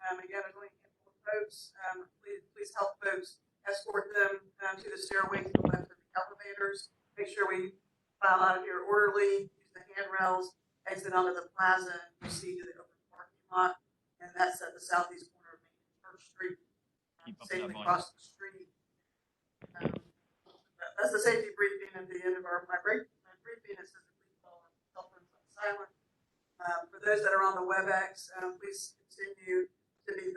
Again, there's only a handful of folks. Please help folks escort them to the stairway to the left of the elevators. Make sure we file out of here orderly, use the handrails, exit onto the plaza, and proceed to the open parking lot. And that's at the southeast corner of Main and Church Street. Safely across the street. That's the safety briefing at the end of my briefing. It says that please follow cell phones on silent. For those that are on the WebEx, please continue to be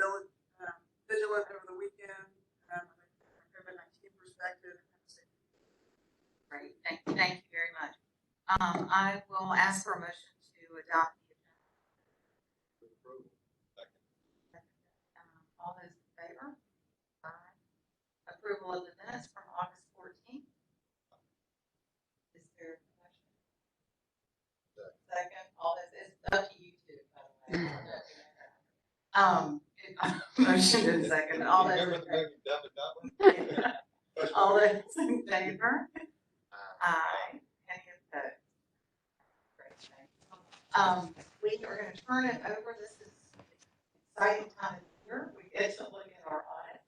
vigilant over the weekend from a COVID-19 perspective. Great, thank you very much. I will ask for a motion to adopt the agenda. All those in favor? Aye. Approval of the minutes from August 14th. Is there a question? Second. All this is up to you two, by the way. Motion and second. All those in favor? All those in favor? Aye. Any opposed? Great, we are going to turn it over. This is an exciting time of year. We get to look at our audit.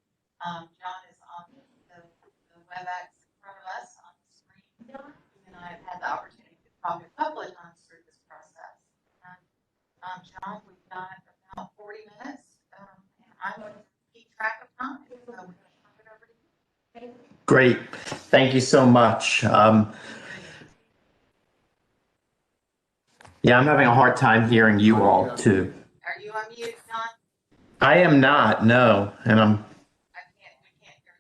John is on the WebEx in front of us on the screen. And I have had the opportunity to talk a couple of times through this process. John, we've got about 40 minutes, and I'm going to keep track of time. So we're going to turn it over to you. Great. Thank you so much. Yeah, I'm having a hard time hearing you all too. Are you on mute, John? I am not, no. And we can't hear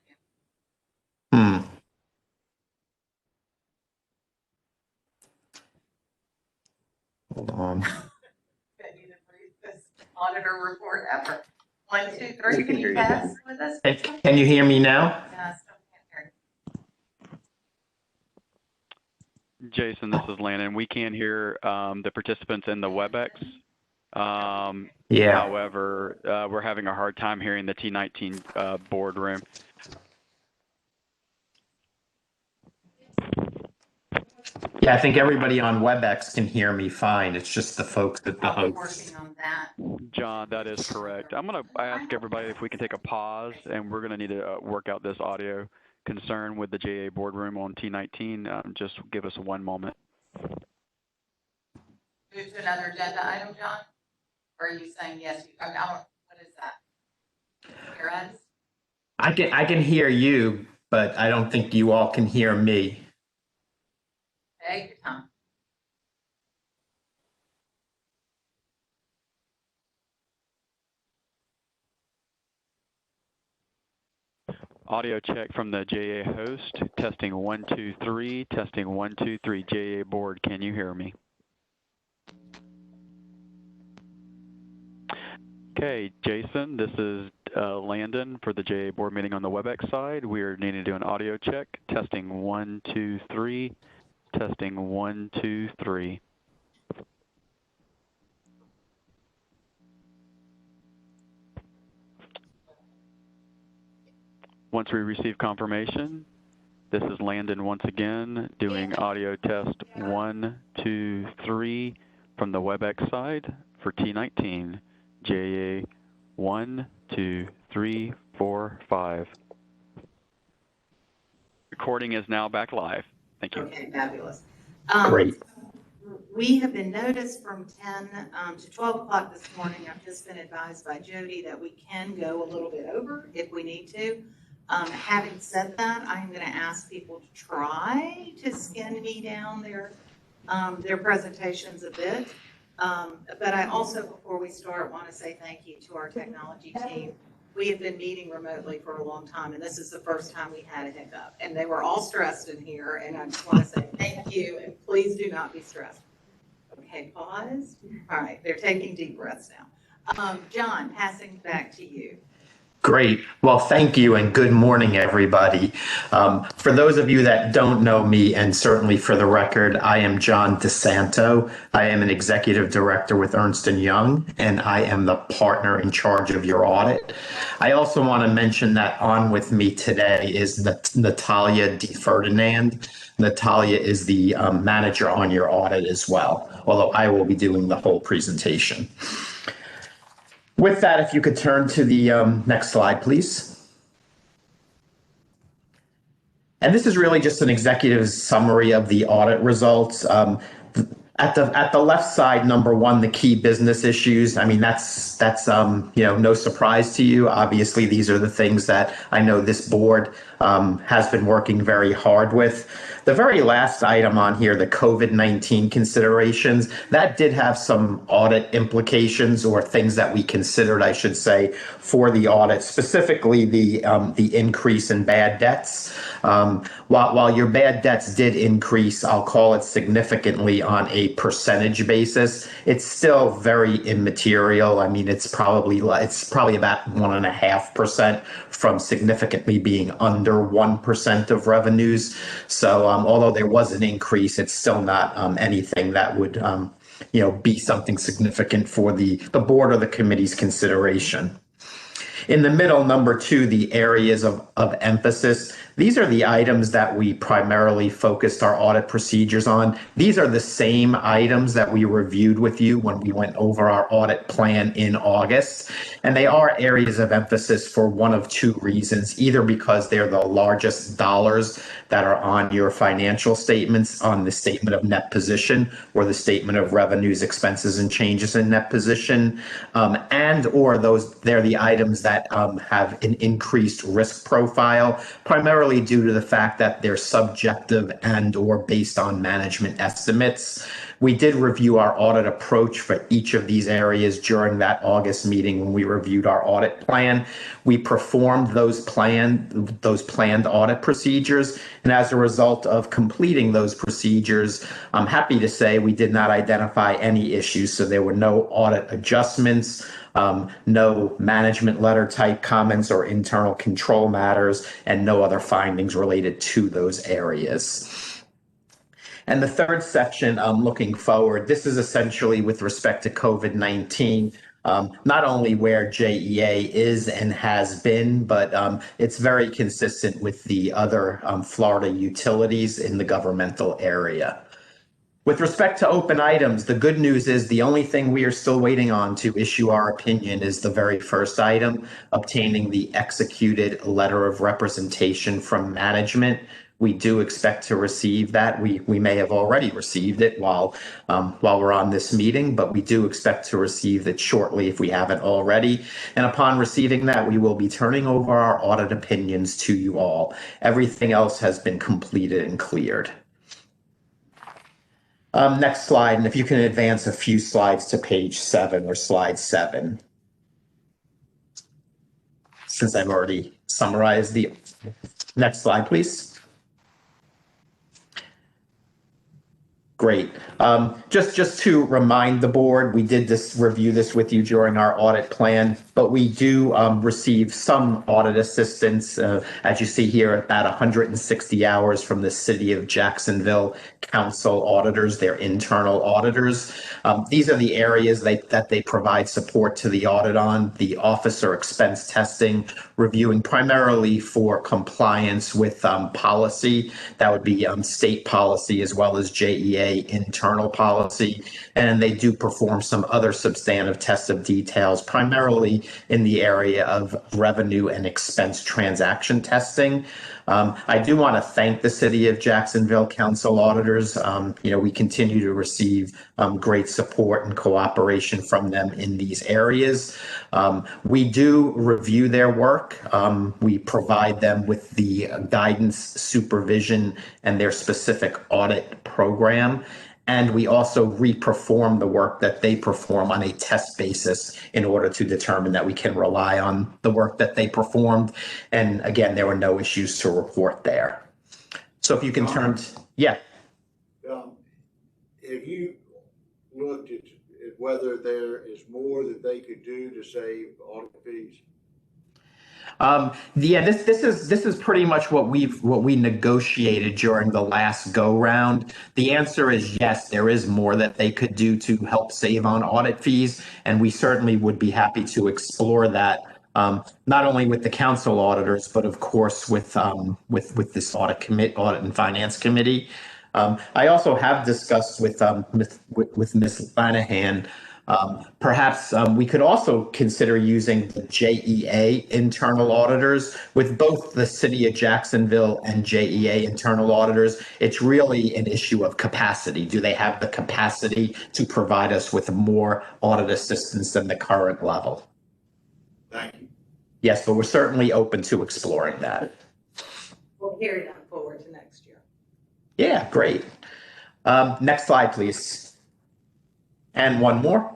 you. Hold on. Auditor report ever. 1, 2, 3. Can you pass with us? Can you hear me now? Yes. Jason, this is Landon. We can't hear the participants in the WebEx. Yeah. However, we're having a hard time hearing the T19 boardroom. Yeah, I think everybody on WebEx can hear me fine. It's just the folks at the host. Working on that. John, that is correct. I'm going to ask everybody if we can take a pause, and we're going to need to work out this audio concern with the JEA boardroom on T19. Just give us one moment. Move to another agenda item, John? Or are you saying yes? What is that? Hear us? I can hear you, but I don't think you all can hear me. Take your time. Audio check from the JEA host. Testing 1, 2, 3. Testing 1, 2, 3. JEA board, can you hear me? Okay, Jason, this is Landon for the JEA board meeting on the WebEx side. We are needing to do an audio check. Testing 1, 2, 3. Testing 1, 2, 3. Once we receive confirmation, this is Landon once again doing audio test 1, 2, 3 from the WebEx side for T19. JEA 1, 2, 3, 4, 5. Recording is now back live. Thank you. Okay, fabulous. Great. We have been noticed from 10 to 12 o'clock this morning. I've just been advised by Jody that we can go a little bit over if we need to. Having said that, I'm going to ask people to try to skin me down their presentations a bit. But I also, before we start, want to say thank you to our technology team. We have been meeting remotely for a long time, and this is the first time we had a hiccup. And they were all stressed in here, and I just want to say thank you, and please do not be stressed. Okay, pause. All right, they're taking deep breaths now. John, passing back to you. Great. Well, thank you and good morning, everybody. For those of you that don't know me, and certainly for the record, I am John DeSanto. I am an executive director with Ernst & Young, and I am the partner in charge of your audit. I also want to mention that on with me today is Natalia DeFerdinand. Natalia is the manager on your audit as well, although I will be doing the whole presentation. With that, if you could turn to the next slide, please. And this is really just an executive summary of the audit results. At the left side, number one, the key business issues. I mean, that's no surprise to you. Obviously, these are the things that I know this board has been working very hard with. The very last item on here, the COVID-19 considerations, that did have some audit implications, or things that we considered, I should say, for the audit, specifically the increase in bad debts. While your bad debts did increase, I'll call it significantly on a percentage basis, it's still very immaterial. I mean, it's probably about 1.5% from significantly being under 1% of revenues. So although there was an increase, it's still not anything that would be something significant for the board or the committee's consideration. In the middle, number two, the areas of emphasis. These are the items that we primarily focused our audit procedures on. These are the same items that we reviewed with you when we went over our audit plan in August. And they are areas of emphasis for one of two reasons, either because they're the largest dollars that are on your financial statements, on the statement of net position or the statement of revenues, expenses, and changes in net position, and or they're the items that have an increased risk profile, primarily due to the fact that they're subjective and or based on management estimates. We did review our audit approach for each of these areas during that August meeting when we reviewed our audit plan. We performed those planned audit procedures, and as a result of completing those procedures, I'm happy to say we did not identify any issues. So there were no audit adjustments, no management letter type comments or internal control matters, and no other findings related to those areas. And the third section, looking forward, this is essentially with respect to COVID-19, not only where JEA is and has been, but it's very consistent with the other Florida utilities in the governmental area. With respect to open items, the good news is the only thing we are still waiting on to issue our opinion is the very first item, obtaining the executed letter of representation from management. We do expect to receive that. We may have already received it while we're on this meeting, but we do expect to receive it shortly if we haven't already. And upon receiving that, we will be turning over our audit opinions to you all. Everything else has been completed and cleared. Next slide, and if you can advance a few slides to page 7 or slide 7. Since I've already summarized the next slide, please. Great. Just to remind the board, we did review this with you during our audit plan, but we do receive some audit assistance, as you see here, about 160 hours from the City of Jacksonville Council auditors, their internal auditors. These are the areas that they provide support to the audit on: the officer expense testing, reviewing primarily for compliance with policy. That would be state policy as well as JEA internal policy, and they do perform some other substantive tests of details, primarily in the area of revenue and expense transaction testing. I do want to thank the City of Jacksonville Council auditors. We continue to receive great support and cooperation from them in these areas. We do review their work. We provide them with the guidance, supervision, and their specific audit program. And we also re-perform the work that they perform on a test basis in order to determine that we can rely on the work that they performed. And again, there were no issues to report there. So if you can turn to, yeah. Have you looked at whether there is more that they could do to save audit fees? Yeah, this is pretty much what we negotiated during the last go round. The answer is yes, there is more that they could do to help save on audit fees, and we certainly would be happy to explore that. Not only with the council auditors, but of course with this audit and finance committee. I also have discussed with Ms. Lanahan Perhaps we could also consider using the JEA internal auditors. With both the City of Jacksonville and JEA internal auditors, it's really an issue of capacity. Do they have the capacity to provide us with more audit assistance than the current level? Thank you. Yes, but we're certainly open to exploring that. We'll carry that forward to next year. Yeah, great. Next slide, please. And one more.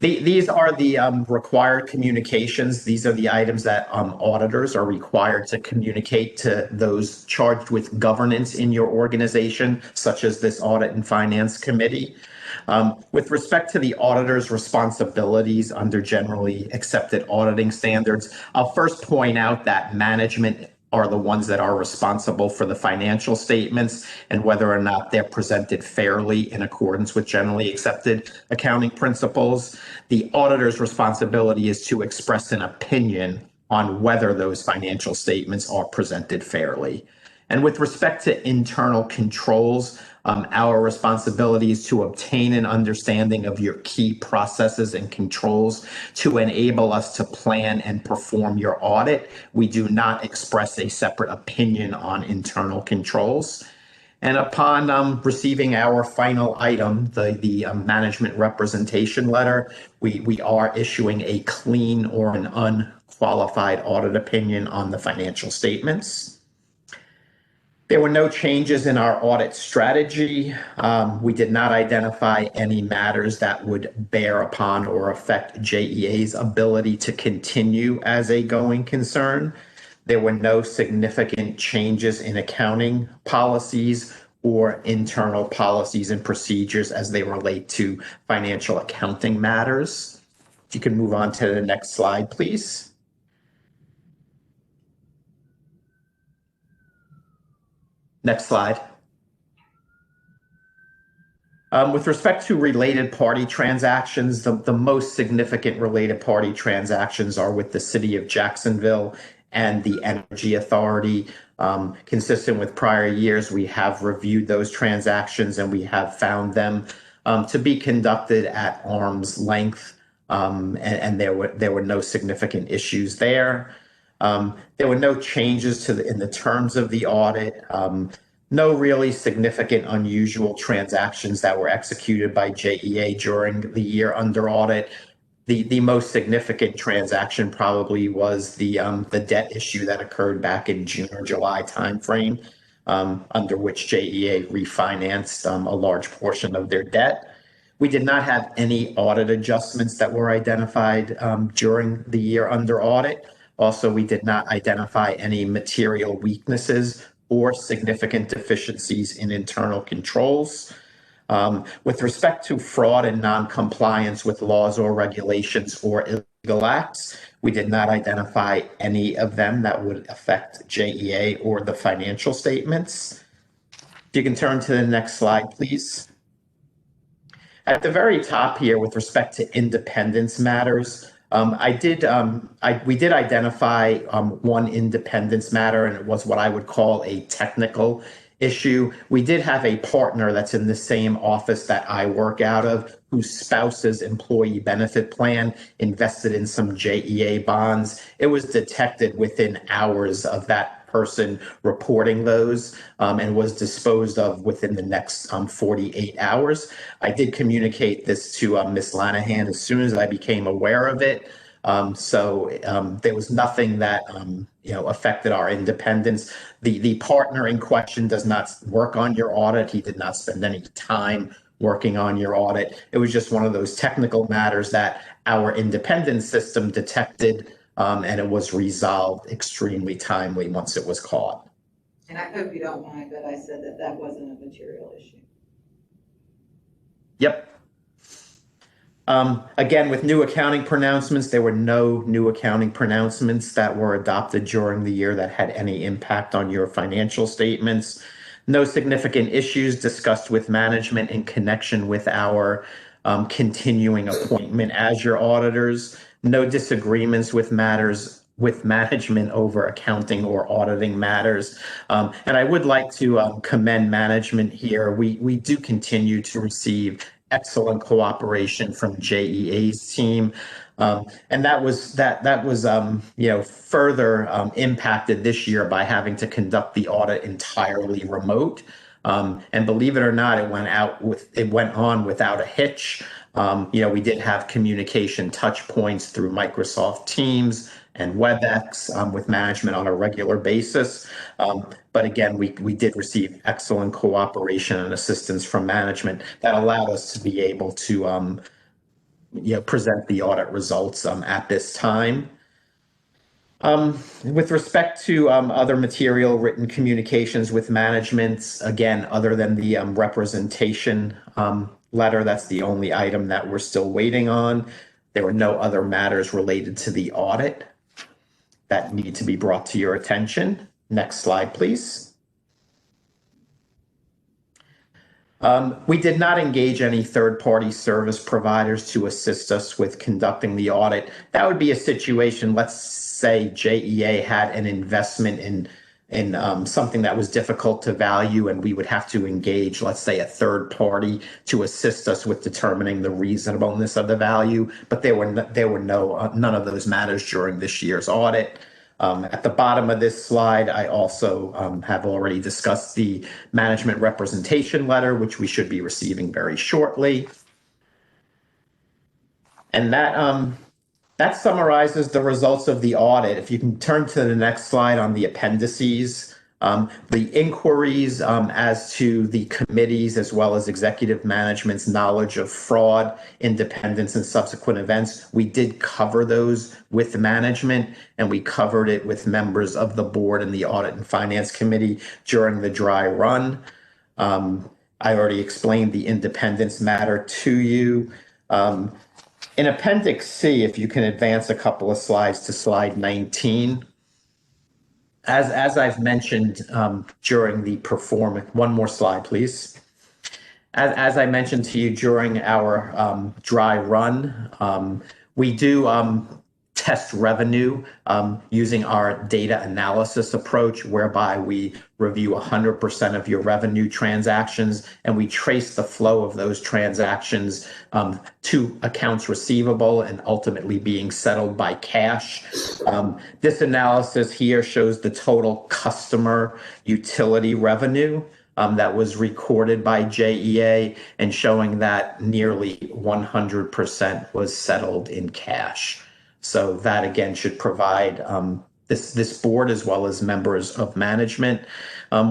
These are the required communications. These are the items that auditors are required to communicate to those charged with governance in your organization, such as this Audit and Finance Committee. With respect to the auditor's responsibilities under generally accepted auditing standards, I'll first point out that management are the ones that are responsible for the financial statements and whether or not they're presented fairly in accordance with generally accepted accounting principles. The auditor's responsibility is to express an opinion on whether those financial statements are presented fairly. And with respect to internal controls, our responsibility is to obtain an understanding of your key processes and controls to enable us to plan and perform your audit. We do not express a separate opinion on internal controls. And upon receiving our final item, the management representation letter, we are issuing a clean or an unqualified audit opinion on the financial statements. There were no changes in our audit strategy. We did not identify any matters that would bear upon or affect JEA's ability to continue as a going concern. There were no significant changes in accounting policies or internal policies and procedures as they relate to financial accounting matters. If you can move on to the next slide, please. Next slide. With respect to related party transactions, the most significant related party transactions are with the City of Jacksonville and the Energy Authority. Consistent with prior years, we have reviewed those transactions and we have found them to be conducted at arm's length, and there were no significant issues there. There were no changes in the terms of the audit. No really significant unusual transactions that were executed by JEA during the year under audit. The most significant transaction probably was the debt issue that occurred back in June or July timeframe, under which JEA refinanced a large portion of their debt. We did not have any audit adjustments that were identified during the year under audit. Also, we did not identify any material weaknesses or significant deficiencies in internal controls. With respect to fraud and non-compliance with laws or regulations or illegal acts, we did not identify any of them that would affect JEA or the financial statements. If you can turn to the next slide, please. At the very top here, with respect to independence matters, we did identify one independence matter, and it was what I would call a technical issue. We did have a partner that's in the same office that I work out of, whose spouse's employee benefit plan invested in some JEA bonds. It was detected within hours of that person reporting those, and was disposed of within the next 48 hours. I did communicate this to Ms. Lanahan as soon as I became aware of it. So there was nothing that affected our independence. The partner in question does not work on your audit. He did not spend any time working on your audit. It was just one of those technical matters that our independence system detected, and it was resolved extremely timely once it was caught. And I hope you don't mind that I said that wasn't a material issue. Yep. Again, with new accounting pronouncements, there were no new accounting pronouncements that were adopted during the year that had any impact on your financial statements. No significant issues discussed with management in connection with our continuing appointment as your auditors. No disagreements with matters with management over accounting or auditing matters. And I would like to commend management here. We do continue to receive excellent cooperation from JEA's team. And that was further impacted this year by having to conduct the audit entirely remote. And believe it or not, it went on without a hitch. We did have communication touch points through Microsoft Teams and WebEx with management on a regular basis. But again, we did receive excellent cooperation and assistance from management that allowed us to be able to present the audit results at this time. With respect to other material written communications with management, again, other than the representation letter, that's the only item that we're still waiting on. There were no other matters related to the audit that need to be brought to your attention. Next slide, please. We did not engage any third-party service providers to assist us with conducting the audit. That would be a situation, let's say JEA had an investment in something that was difficult to value, and we would have to engage, let's say, a third party to assist us with determining the reasonableness of the value. But none of those matters during this year's audit. At the bottom of this slide, I also have already discussed the management representation letter, which we should be receiving very shortly. And that summarizes the results of the audit. If you can turn to the next slide on the appendices, the inquiries as to the committees as well as executive management's knowledge of fraud, independence, and subsequent events, we did cover those with management, and we covered it with members of the board and the audit and finance committee during the dry run. I already explained the independence matter to you. In Appendix C, if you can advance a couple of slides to slide 19, as I've mentioned during the performance, one more slide, please. As I mentioned to you during our dry run, we do test revenue using our data analysis approach, whereby we review 100% of your revenue transactions and we trace the flow of those transactions to accounts receivable and ultimately being settled by cash. This analysis here shows the total customer utility revenue that was recorded by JEA, and showing that nearly 100% was settled in cash. So that again should provide this board as well as members of management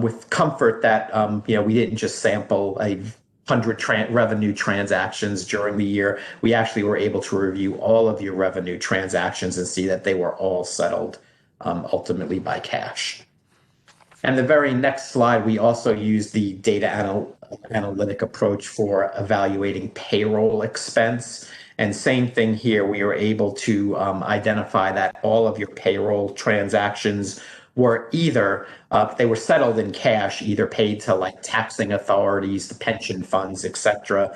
with comfort that we didn't just sample 100 revenue transactions during the year. We actually were able to review all of your revenue transactions and see that they were all settled ultimately by cash. And the very next slide, we also use the data analytic approach for evaluating payroll expense. And same thing here, we were able to identify that all of your payroll transactions were either, they were settled in cash, either paid to like taxing authorities, the pension funds, et cetera,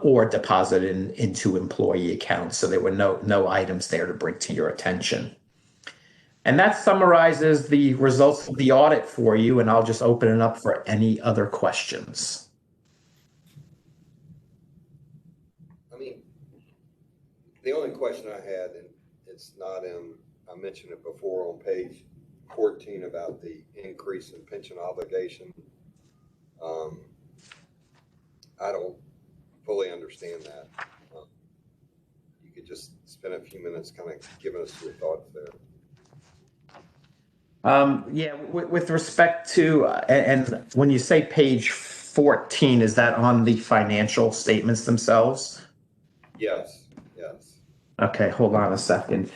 or deposited into employee accounts. So there were no items there to bring to your attention. And that summarizes the results of the audit for you, and I'll just open it up for any other questions. The only question I had, and it's not in, I mentioned it before on page 14 about the increase in pension obligation. I don't fully understand that. You could just spend a few minutes kind of giving us your thoughts there. Yeah, with respect to, and when you say page 14, is that on the financial statements themselves? Yes, yes. Okay, hold on a second.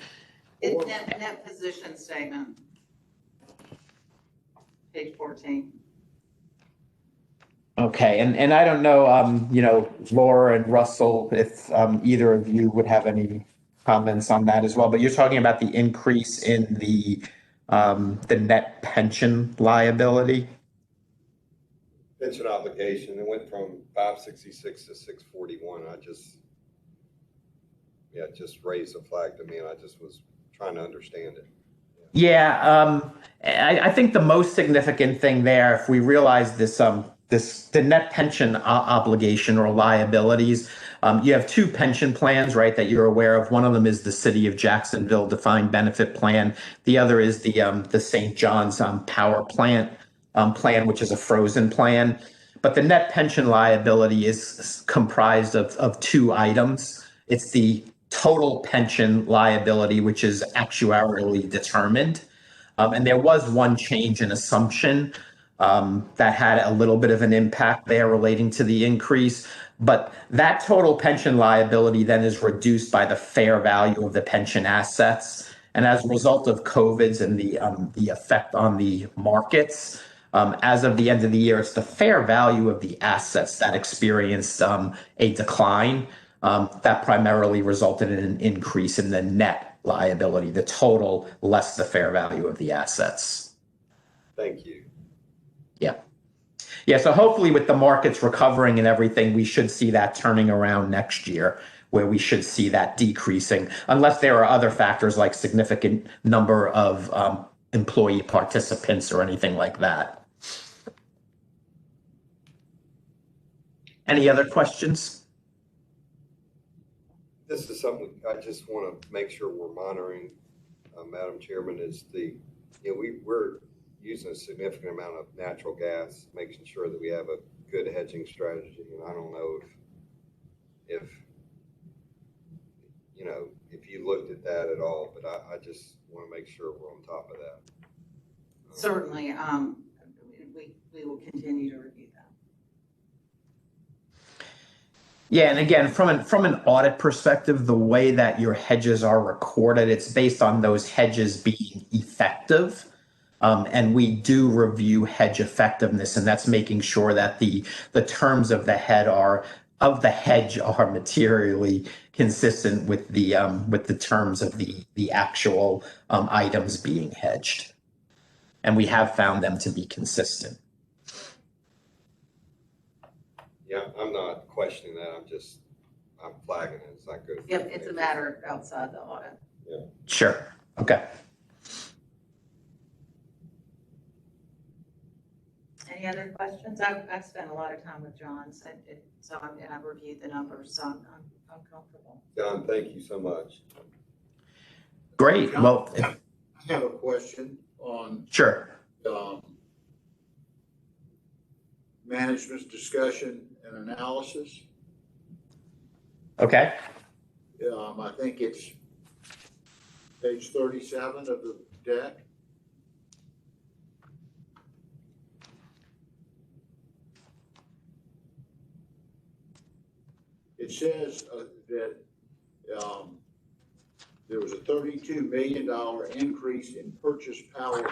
It's net position statement. Page 14. Okay, and I don't know, Laura and Russell, if either of you would have any comments on that as well, but you're talking about the increase in the net pension liability? Pension obligation, it went from 566 to 641. Just raised a flag to me, and I just was trying to understand it. Yeah, I think the most significant thing there, if we realize the net pension obligation or liabilities, you have two pension plans, right, that you're aware of. One of them is the City of Jacksonville Defined Benefit Plan. The other is the St. John's Power Plant plan, which is a frozen plan. But the net pension liability is comprised of two items. It's the total pension liability, which is actuarially determined. And there was one change in assumption that had a little bit of an impact there relating to the increase. But that total pension liability then is reduced by the fair value of the pension assets. And as a result of COVID's and the effect on the markets, as of the end of the year, it's the fair value of the assets that experienced a decline that primarily resulted in an increase in the net liability, the total less the fair value of the assets. Thank you. Yeah. Yeah. So hopefully with the markets recovering and everything, we should see that turning around next year, where we should see that decreasing, unless there are other factors like significant number of employee participants or anything like that. Any other questions? This is something I just want to make sure we're monitoring, Madam Chairman, is we're using a significant amount of natural gas, making sure that we have a good hedging strategy. And I don't know if you looked at that at all, but I just want to make sure we're on top of that. Certainly, we will continue to review that. Yeah, and again, from an audit perspective, the way that your hedges are recorded, it's based on those hedges being effective. And we do review hedge effectiveness, and that's making sure that the terms of the hedge are materially consistent with the terms of the actual items being hedged. And we have found them to be consistent. Yeah, I'm not questioning that. I'm flagging it. It's not good. Yep, it's a matter outside the audit. Yeah. Sure. Okay. Any other questions? I've spent a lot of time with John, and I've reviewed the numbers, so I'm comfortable. John, thank you so much. Great. John, Well, I have a question on sure. Management's discussion and analysis. Okay. I think it's page 37 of the deck. It says that there was a $32 million increase in purchase power.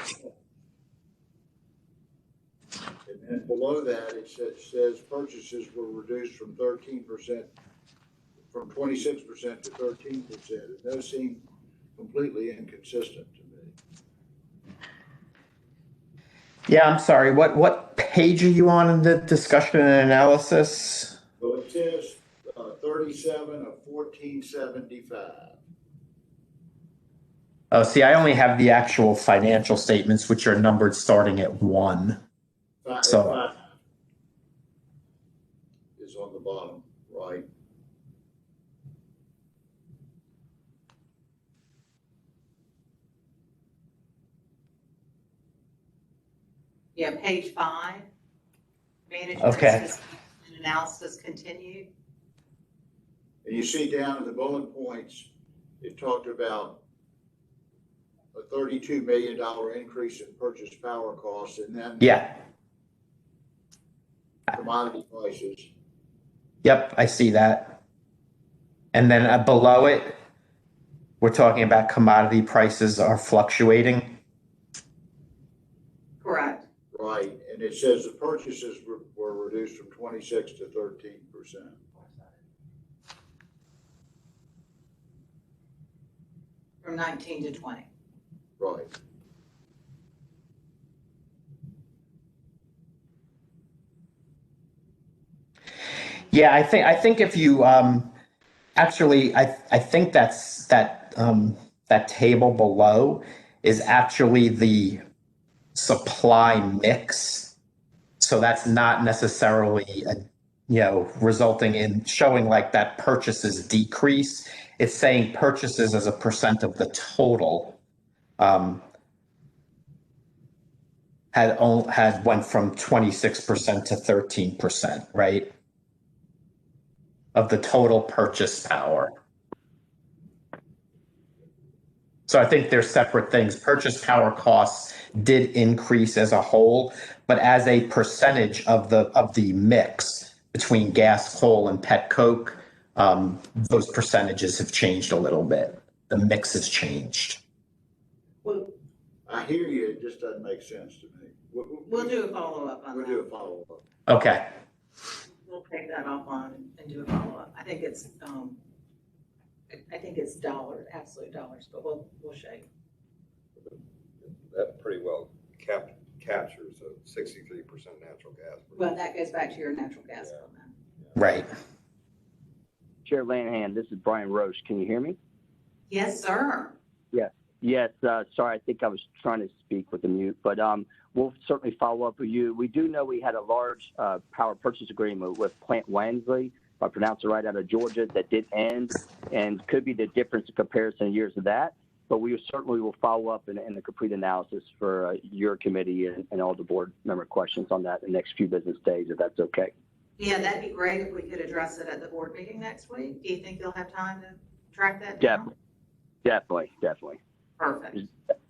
And then below that, it says purchases were reduced from 26% to 13%. And those seem completely inconsistent to me. Yeah, I'm sorry. What page are you on in the discussion and analysis? Well, it says 37 of 1475. Oh, see, I only have the actual financial statements, which are numbered starting at 1. So- 5 is on the bottom right. Yeah, page 5. Management Okay. and analysis continued. And you see down in the bullet points, it talked about a $32 million increase in purchase power costs, and then Yeah. commodity prices. Yep, I see that. And then below it, we're talking about commodity prices are fluctuating. Correct. Right, and it says the purchases were reduced from 26 to 13%. From 19 to 20. Right. Yeah, I think if you actually, I think that table below is actually the supply mix. So that's not necessarily, resulting in showing like that purchases decrease. It's saying purchases as a percent of the total had went from 26% to 13%, right? Of the total purchase power. So I think they're separate things. Purchase power costs did increase as a whole, but as a percentage of the mix between gas, coal, and pet coke, those percentages have changed a little bit. The mix has changed. Well, I hear you, it just doesn't make sense to me. We'll do a follow-up on that. We'll do a follow-up. Okay. We'll take that offline and do a follow-up. I think it's dollars, absolute dollars, but we'll shake. That pretty well captures a 63% natural gas. Well, that goes back to your natural gas comment. Right. Chair Lanahan, this is Brian Roche. Can you hear me? Yes, sir. Yes. Sorry, I think I was trying to speak with the mute, but we'll certainly follow up with you. We do know we had a large power purchase agreement with Plant Wansley, if I pronounce it right, out of Georgia, that did end, and could be the difference in comparison of years of that. But we certainly will follow up in the complete analysis for your committee and all the board member questions on that in the next few business days, if that's okay. Yeah, that'd be great if we could address it at the board meeting next week. Do you think you'll have time to track that down? Definitely. Perfect.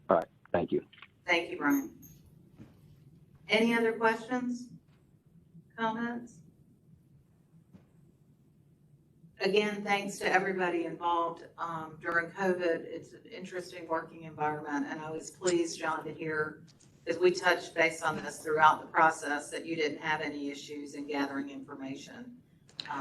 All right, thank you. Thank you, Brian. Any other questions, comments? Again, thanks to everybody involved during COVID. It's an interesting working environment, and I was pleased, John, to hear, as we touched base on this throughout the process, that you didn't have any issues in gathering information.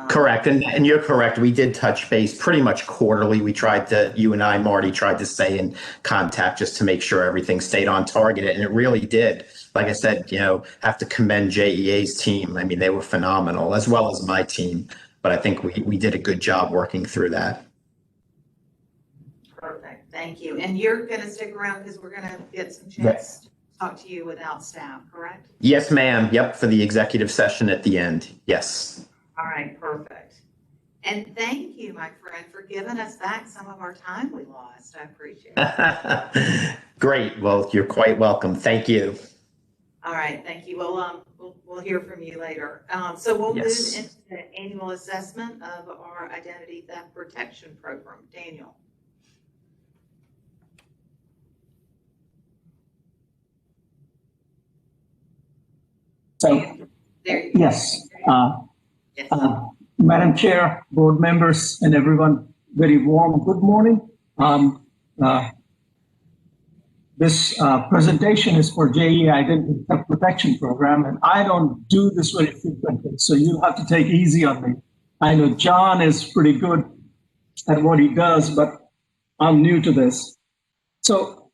Correct. And you're correct. We did touch base pretty much quarterly. You and I, Marty, tried to stay in contact just to make sure everything stayed on target. And it really did. Like I said, have to commend JEA's team. I mean, they were phenomenal, as well as my team. But I think we did a good job working through that. Perfect. Thank you. And you're going to stick around because we're going to get some chance to talk to you without staff, correct? Yes, ma'am. Yep. For the executive session at the end. Yes. All right, perfect. And thank you, my friend, for giving us back some of our time we lost. I appreciate it. Great. Well, you're quite welcome. Thank you. All right, thank you. Well, we'll hear from you later. So we'll move into the annual assessment of our identity theft protection program. Daniel. So, there you go. yes. Yes. Madam Chair, board members, and everyone, very warm good morning. This presentation is for JEA Identity Theft Protection Program, and I don't do this very frequently, so you'll have to take easy on me. I know John is pretty good at what he does, but I'm new to this. So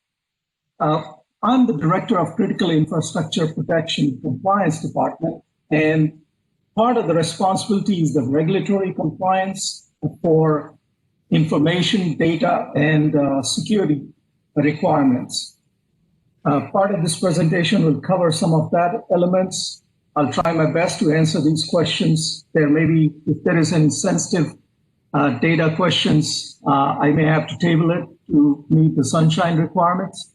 I'm the Director of Critical Infrastructure Protection Compliance Department, and part of the responsibility is the regulatory compliance for information, data, and security requirements. Part of this presentation will cover some of that elements. I'll try my best to answer these questions. If there is any sensitive data questions, I may have to table it to meet the sunshine requirements.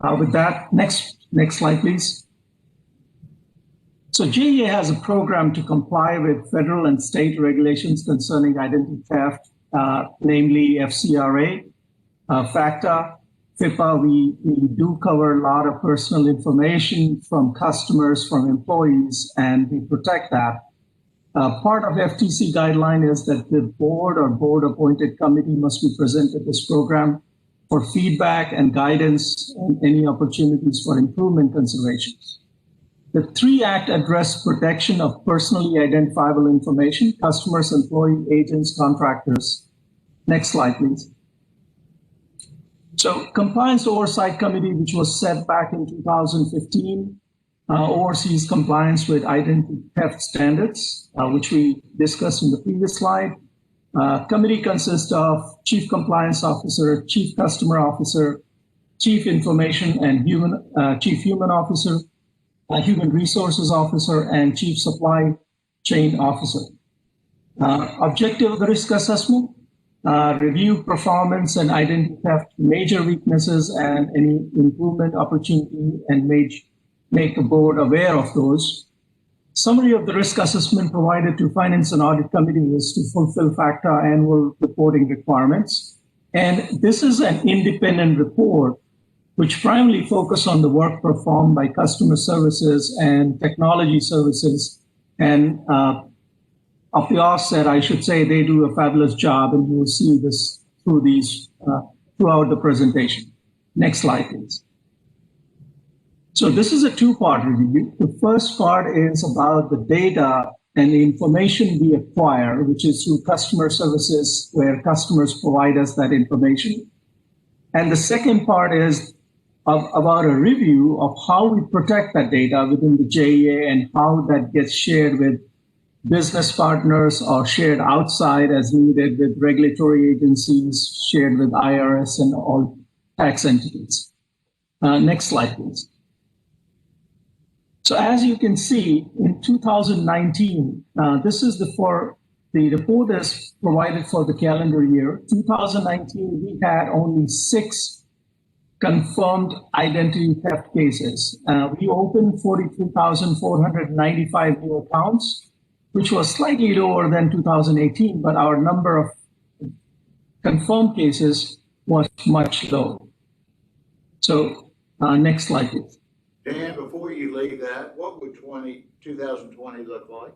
With that, next slide, please. So JEA has a program to comply with federal and state regulations concerning identity theft, namely FCRA, FACTA, FIPA. We do cover a lot of personal information from customers, from employees, and we protect that. Part of FTC guideline is that the board or board-appointed committee must be present at this program for feedback and guidance and any opportunities for improvement considerations. The 3 Act address protection of personally identifiable information, customers, employee, agents, contractors. Next slide, please. So Compliance Oversight Committee, which was set back in 2015, oversees compliance with identity theft standards, which we discussed in the previous slide. Committee consists of Chief Compliance Officer, Chief Customer Officer, Chief Information and Chief Human Officer, Human Resources Officer, and Chief Supply Chain Officer. Objective of the risk assessment, review performance and identify major weaknesses and any improvement opportunity and make the board aware of those. Summary of the risk assessment provided to Finance and Audit Committee is to fulfill FACTA annual reporting requirements. And this is an independent report which primarily focus on the work performed by customer services and technology services. And of the offset, I should say they do a fabulous job, and you will see this throughout the presentation. Next slide, please. So this is a two-part review. The first part is about the data and the information we acquire, which is through customer services, where customers provide us that information. And the second part is about a review of how we protect that data within the JEA and how that gets shared with business partners or shared outside as needed with regulatory agencies, shared with IRS and all tax entities. Next slide, please. So as you can see, in 2019, this is the report is provided for the calendar year. 2019, we had only 6 confirmed identity theft cases. We opened 43,495 new accounts, which was slightly lower than 2018, but our number of confirmed cases was much lower. So next slide, please. Dan, before you leave that, what would 2020 look like?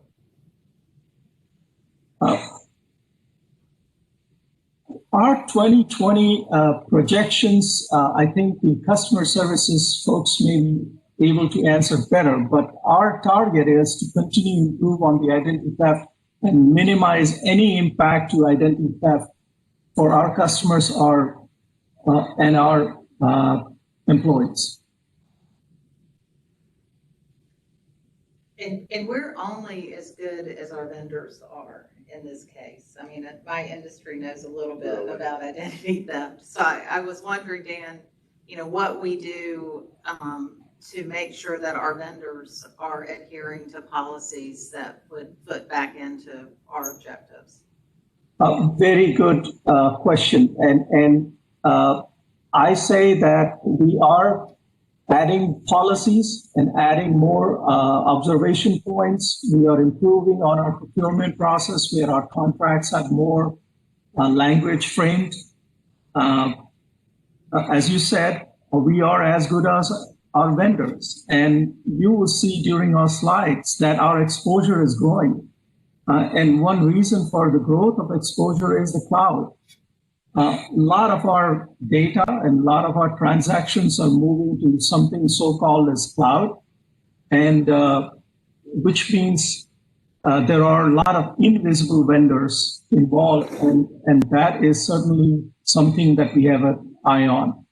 Our 2020 projections, I think the customer services folks may be able to answer better, but our target is to continue to improve on the identity theft and minimize any impact to identity theft for our customers and our employees. And we're only as good as our vendors are in this case. I mean, my industry knows a little bit about identity theft. So I was wondering, Dan, what we do to make sure that our vendors are adhering to policies that would put back into our objectives. Very good question. And I say that we are adding policies and adding more observation points. We are improving on our procurement process where our contracts have more language framed. As you said, we are as good as our vendors. And you will see during our slides that our exposure is growing. And one reason for the growth of exposure is the cloud. A lot of our data and a lot of our transactions are moving to something so-called as cloud, and which means there are a lot of invisible vendors involved, and that is certainly something that we have an eye on.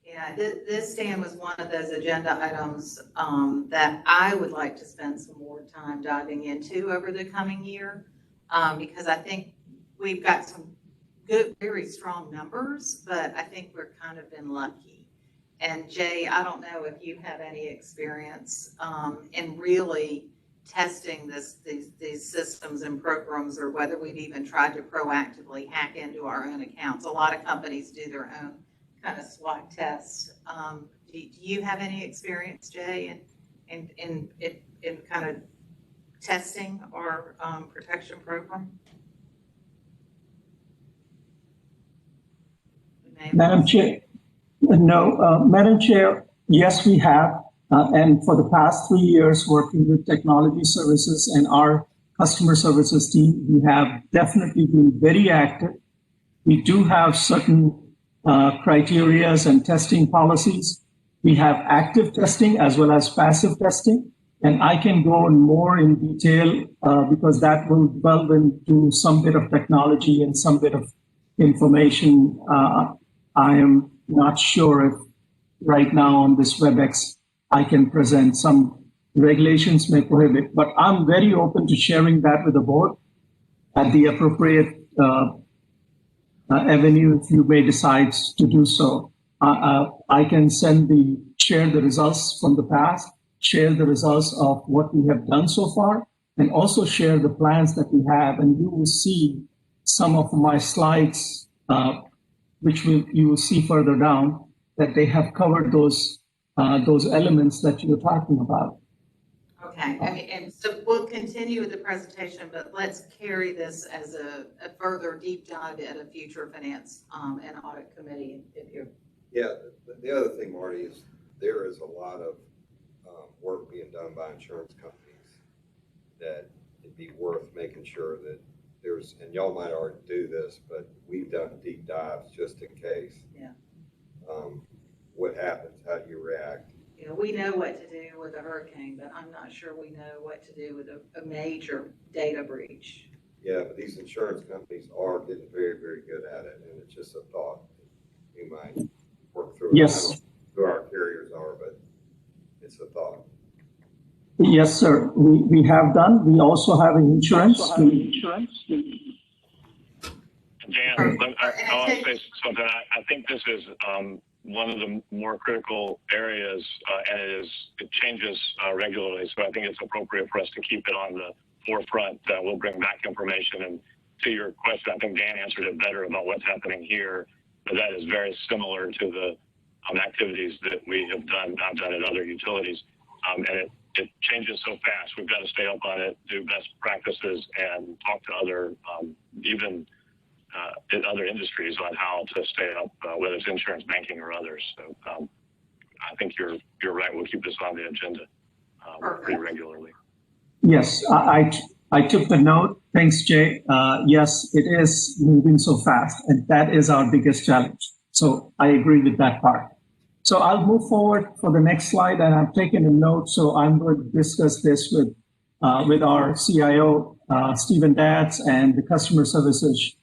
Yeah, this, Dan, was one of those agenda items that I would like to spend some more time diving into over the coming year, because I think we've got some good, very strong numbers, but I think we're kind of been lucky. And Jay, I don't know if you have any experience in really testing these systems and programs, or whether we've even tried to proactively hack into our own accounts. A lot of companies do their own kind of SWOT tests. Do you have any experience, Jay, in kind of testing our protection program? Madam Chair, no, Madam Chair, yes, we have. And for the past 3 years working with technology services and our customer services team, we have definitely been very active. We do have certain criterias and testing policies. We have active testing as well as passive testing. And I can go in more in detail because that will delve into some bit of technology and some bit of information. I am not sure if right now on this WebEx I can present. Some regulations may prohibit, but I'm very open to sharing that with the board at the appropriate avenue if you may decide to do so. I can share the results from the past, share the results of what we have done so far, and also share the plans that we have. And you will see some of my slides, which you will see further down, that they have covered those elements that you're talking about. Okay, and so we'll continue with the presentation, but let's carry this as a further deep dive at a future finance and audit committee. If you're Yeah, the other thing, Marty, is there is a lot of work being done by insurance companies that it'd be worth making sure that there's, and y'all might already do this, but we've done deep dives just in case. Yeah. What happens, how do you react? You know, we know what to do with a hurricane, but I'm not sure we know what to do with a major data breach. Yeah, but these insurance companies are getting very, very good at it, and it's just a thought. We might work through it. Yes. I don't know who our carriers are, but it's a thought. Yes, sir. We have done. We also have insurance. Dan, I'll say something. I think this is one of the more critical areas, and it changes regularly. So I think it's appropriate for us to keep it on the forefront. We'll bring back information. And to your question, I think Dan answered it better about what's happening here. But that is very similar to the activities that we have done. I've done at other utilities, and it changes so fast. We've got to stay up on it, do best practices, and talk to other even in other industries on how to stay up, whether it's insurance, banking, or others. So I think you're right. We'll keep this on the agenda pretty regularly. Yes, I took the note. Thanks, Jay. Yes, it is moving so fast, and that is our biggest challenge. So I agree with that part. So I'll move forward for the next slide, and I've taken a note. So I'm going to discuss this with our CIO, Stephen Datz, and the customer services,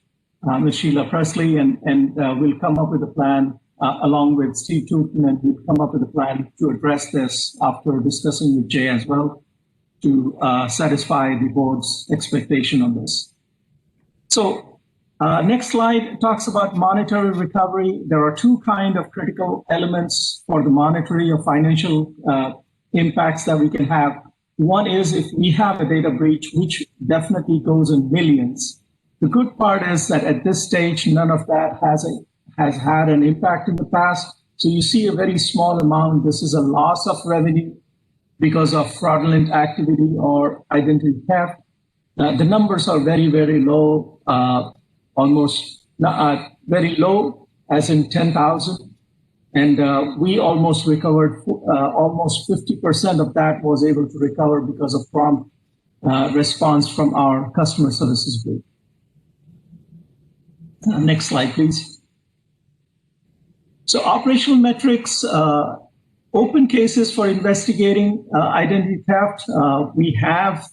Ms. Sheila Presley, and we'll come up with a plan along with Steve Tooten, and we'll come up with a plan to address this after discussing with Jay as well to satisfy the board's expectation on this. So next slide talks about monetary recovery. There are two kinds of critical elements for the monetary or financial impacts that we can have. One is if we have a data breach, which definitely goes in millions. The good part is that at this stage, none of that has had an impact in the past. So you see a very small amount. This is a loss of revenue because of fraudulent activity or identity theft. The numbers are very, very low, almost very low, as in 10,000. And we almost recovered, almost 50% of that was able to recover because of prompt response from our customer services group. Next slide, please. So operational metrics, open cases for investigating identity theft. We have,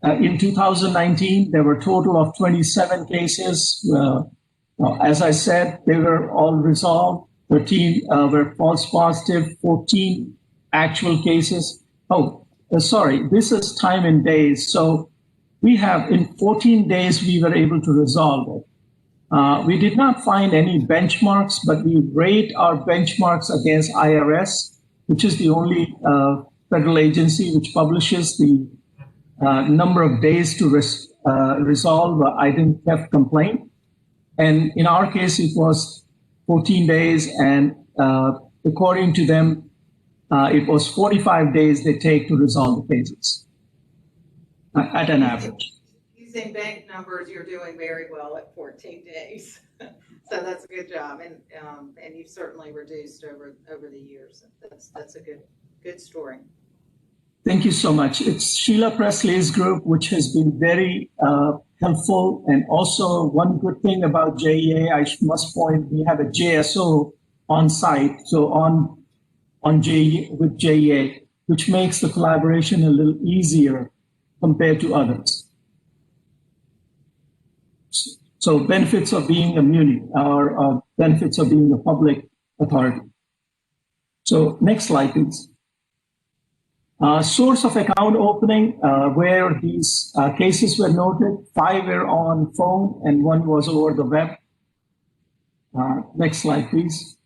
in 2019, there were a total of 27 cases. As I said, they were all resolved. 13 were false positive, 14 actual cases. Sorry, this is time in days. So we have, in 14 days, we were able to resolve it. We did not find any benchmarks, but we rate our benchmarks against IRS, which is the only federal agency which publishes the number of days to resolve an identity theft complaint. And in our case, it was 14 days, and according to them, it was 45 days they take to resolve the cases at an average. Using bank numbers, you're doing very well at 14 days. So that's a good job, and you've certainly reduced over the years. That's a good story. Thank you so much. It's Sheila Presley's group, which has been very helpful. And also one good thing about JEA, I must point, we have a JSO on site, so on JEA, with JEA, which makes the collaboration a little easier compared to others. So benefits of being a muni, or benefits of being a public authority. So next slide, please. Source of account opening, where these cases were noted, 5 were on phone and 1 was over the web. Next slide, please.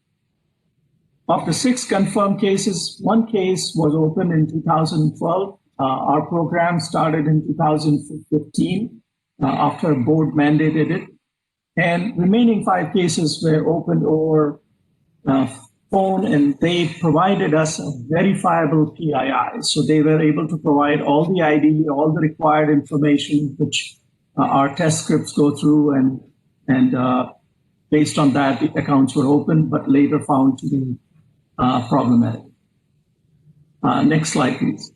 Of the 6 confirmed cases, 1 case was opened in 2012. Our program started in 2015 after a board mandated it. And remaining 5 cases were opened over phone, and they provided us a verifiable PII. So they were able to provide all the ID, all the required information, which our test scripts go through, and based on that, the accounts were opened, but later found to be problematic. Next slide, please.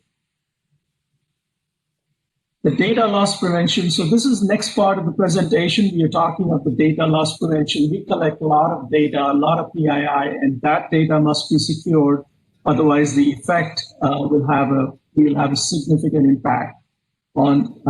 The data loss prevention. So this is next part of the presentation. We are talking of the data loss prevention. We collect a lot of data, a lot of PII, and that data must be secured. Otherwise, the effect will have a significant impact on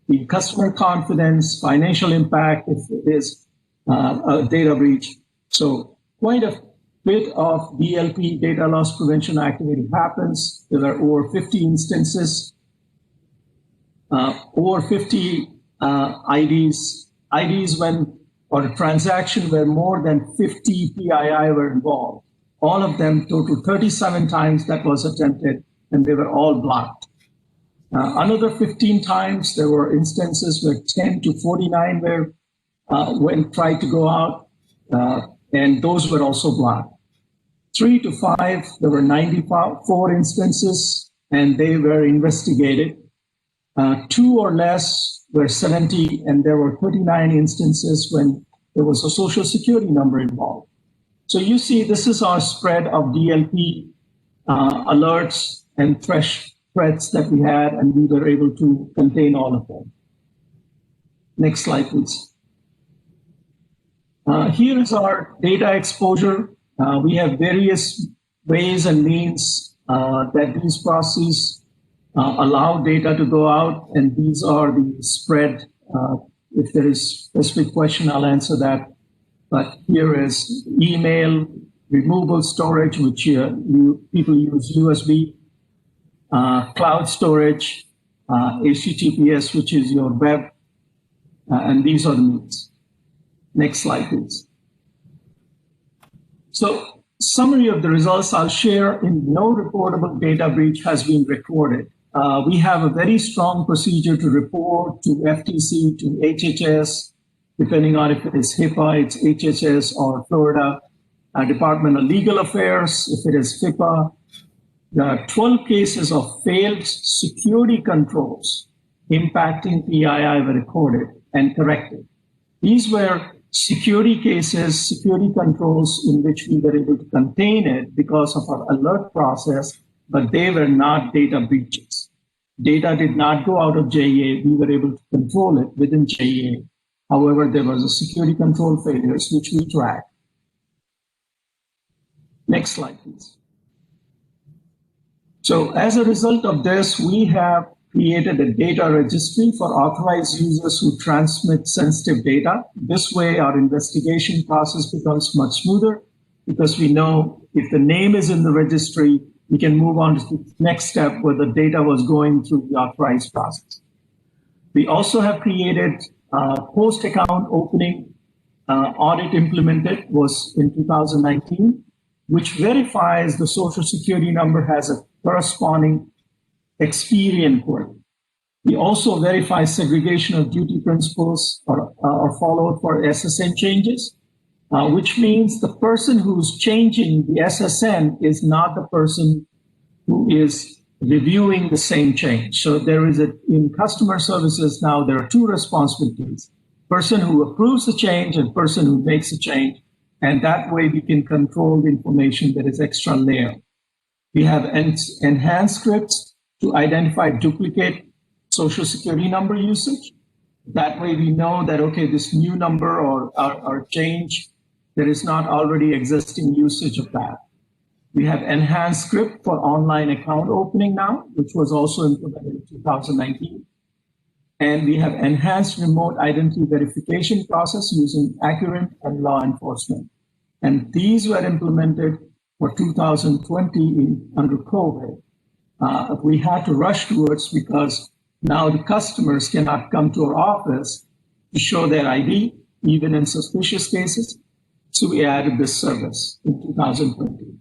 the customer confidence, financial impact if it is a data breach. So quite a bit of DLP, data loss prevention activity happens. There are over 50 instances. Over 50 IDs when, or a transaction where more than 50 PII were involved. All of them total 37 times that was attempted, and they were all blocked. Another 15 times there were instances where 10 to 49 were when tried to go out, and those were also blocked. 3 to 5, there were 94 instances, and they were investigated. 2 or less were 70, and there were 39 instances when there was a social security number involved. So you see, this is our spread of DLP alerts and threats that we had, and we were able to contain all of them. Next slide, please. Here is our data exposure. We have various ways and means that these processes allow data to go out, and these are the spread. If there is a specific question, I'll answer that. But here is email, removable storage, which people use USB, cloud storage, HTTPS, which is your web, and these are the means. Next slide, please. So, summary of the results I'll share. In no reportable data breach has been recorded. We have a very strong procedure to report to FTC, to HHS, depending on if it is HIPAA, it's HHS, or Florida Department of Legal Affairs, if it is FIPA. There are 12 cases of failed security controls impacting PII were recorded and corrected. These were security cases, security controls in which we were able to contain it because of our alert process, but they were not data breaches. Data did not go out of JEA. We were able to control it within JEA. However, there was a security control failures, which we tracked. Next slide, please. So as a result of this, we have created a data registry for authorized users who transmit sensitive data. This way, our investigation process becomes much smoother because we know if the name is in the registry, we can move on to the next step where the data was going through the authorized process. We also have created post-account opening audit implemented was in 2019, which verifies the social security number has a corresponding Experian query. We also verify segregation of duty principles or followed for SSN changes, which means the person who's changing the SSN is not the person who is reviewing the same change. So there is in customer services now, there are 2 responsibilities, person who approves the change and person who makes a change. And that way we can control the information that is extra layer. We have enhanced scripts to identify duplicate social security number usage. That way we know that, okay, this new number or change, there is not already existing usage of that. We have enhanced script for online account opening now, which was also implemented in 2019. And we have enhanced remote identity verification process using Accurate and law enforcement. And these were implemented for 2020 under COVID. we had to rush towards because now the customers cannot come to our office to show their ID, even in suspicious cases. So we added this service in 2020.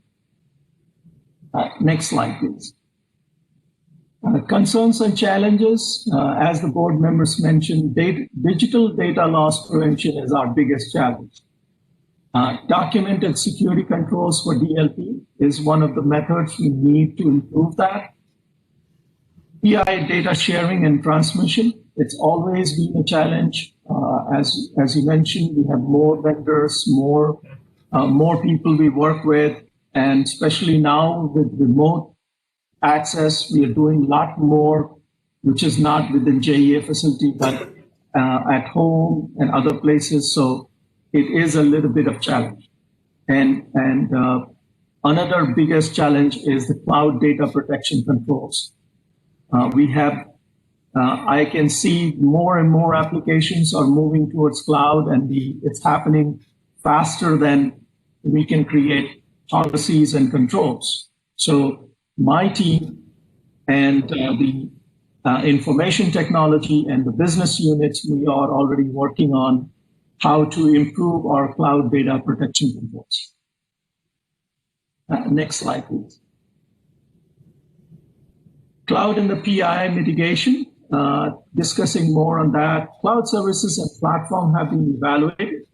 Next slide, please. Concerns and challenges, as the board members mentioned, digital data loss prevention is our biggest challenge. Documented security controls for DLP is one of the methods we need to improve that. PI data sharing and transmission, it's always been a challenge. As you mentioned, we have more vendors, more people we work with, and especially now with remote access, we are doing a lot more, which is not within JEA facility, but at home and other places. So it is a little bit of challenge. And another biggest challenge is the cloud data protection controls. I can see more and more applications are moving towards cloud, and it's happening faster than we can create policies and controls. So my team and the information technology and the business units, we are already working on how to improve our cloud data protection controls. Next slide, please. Cloud and the PI mitigation, discussing more on that. Cloud services and platform have been evaluated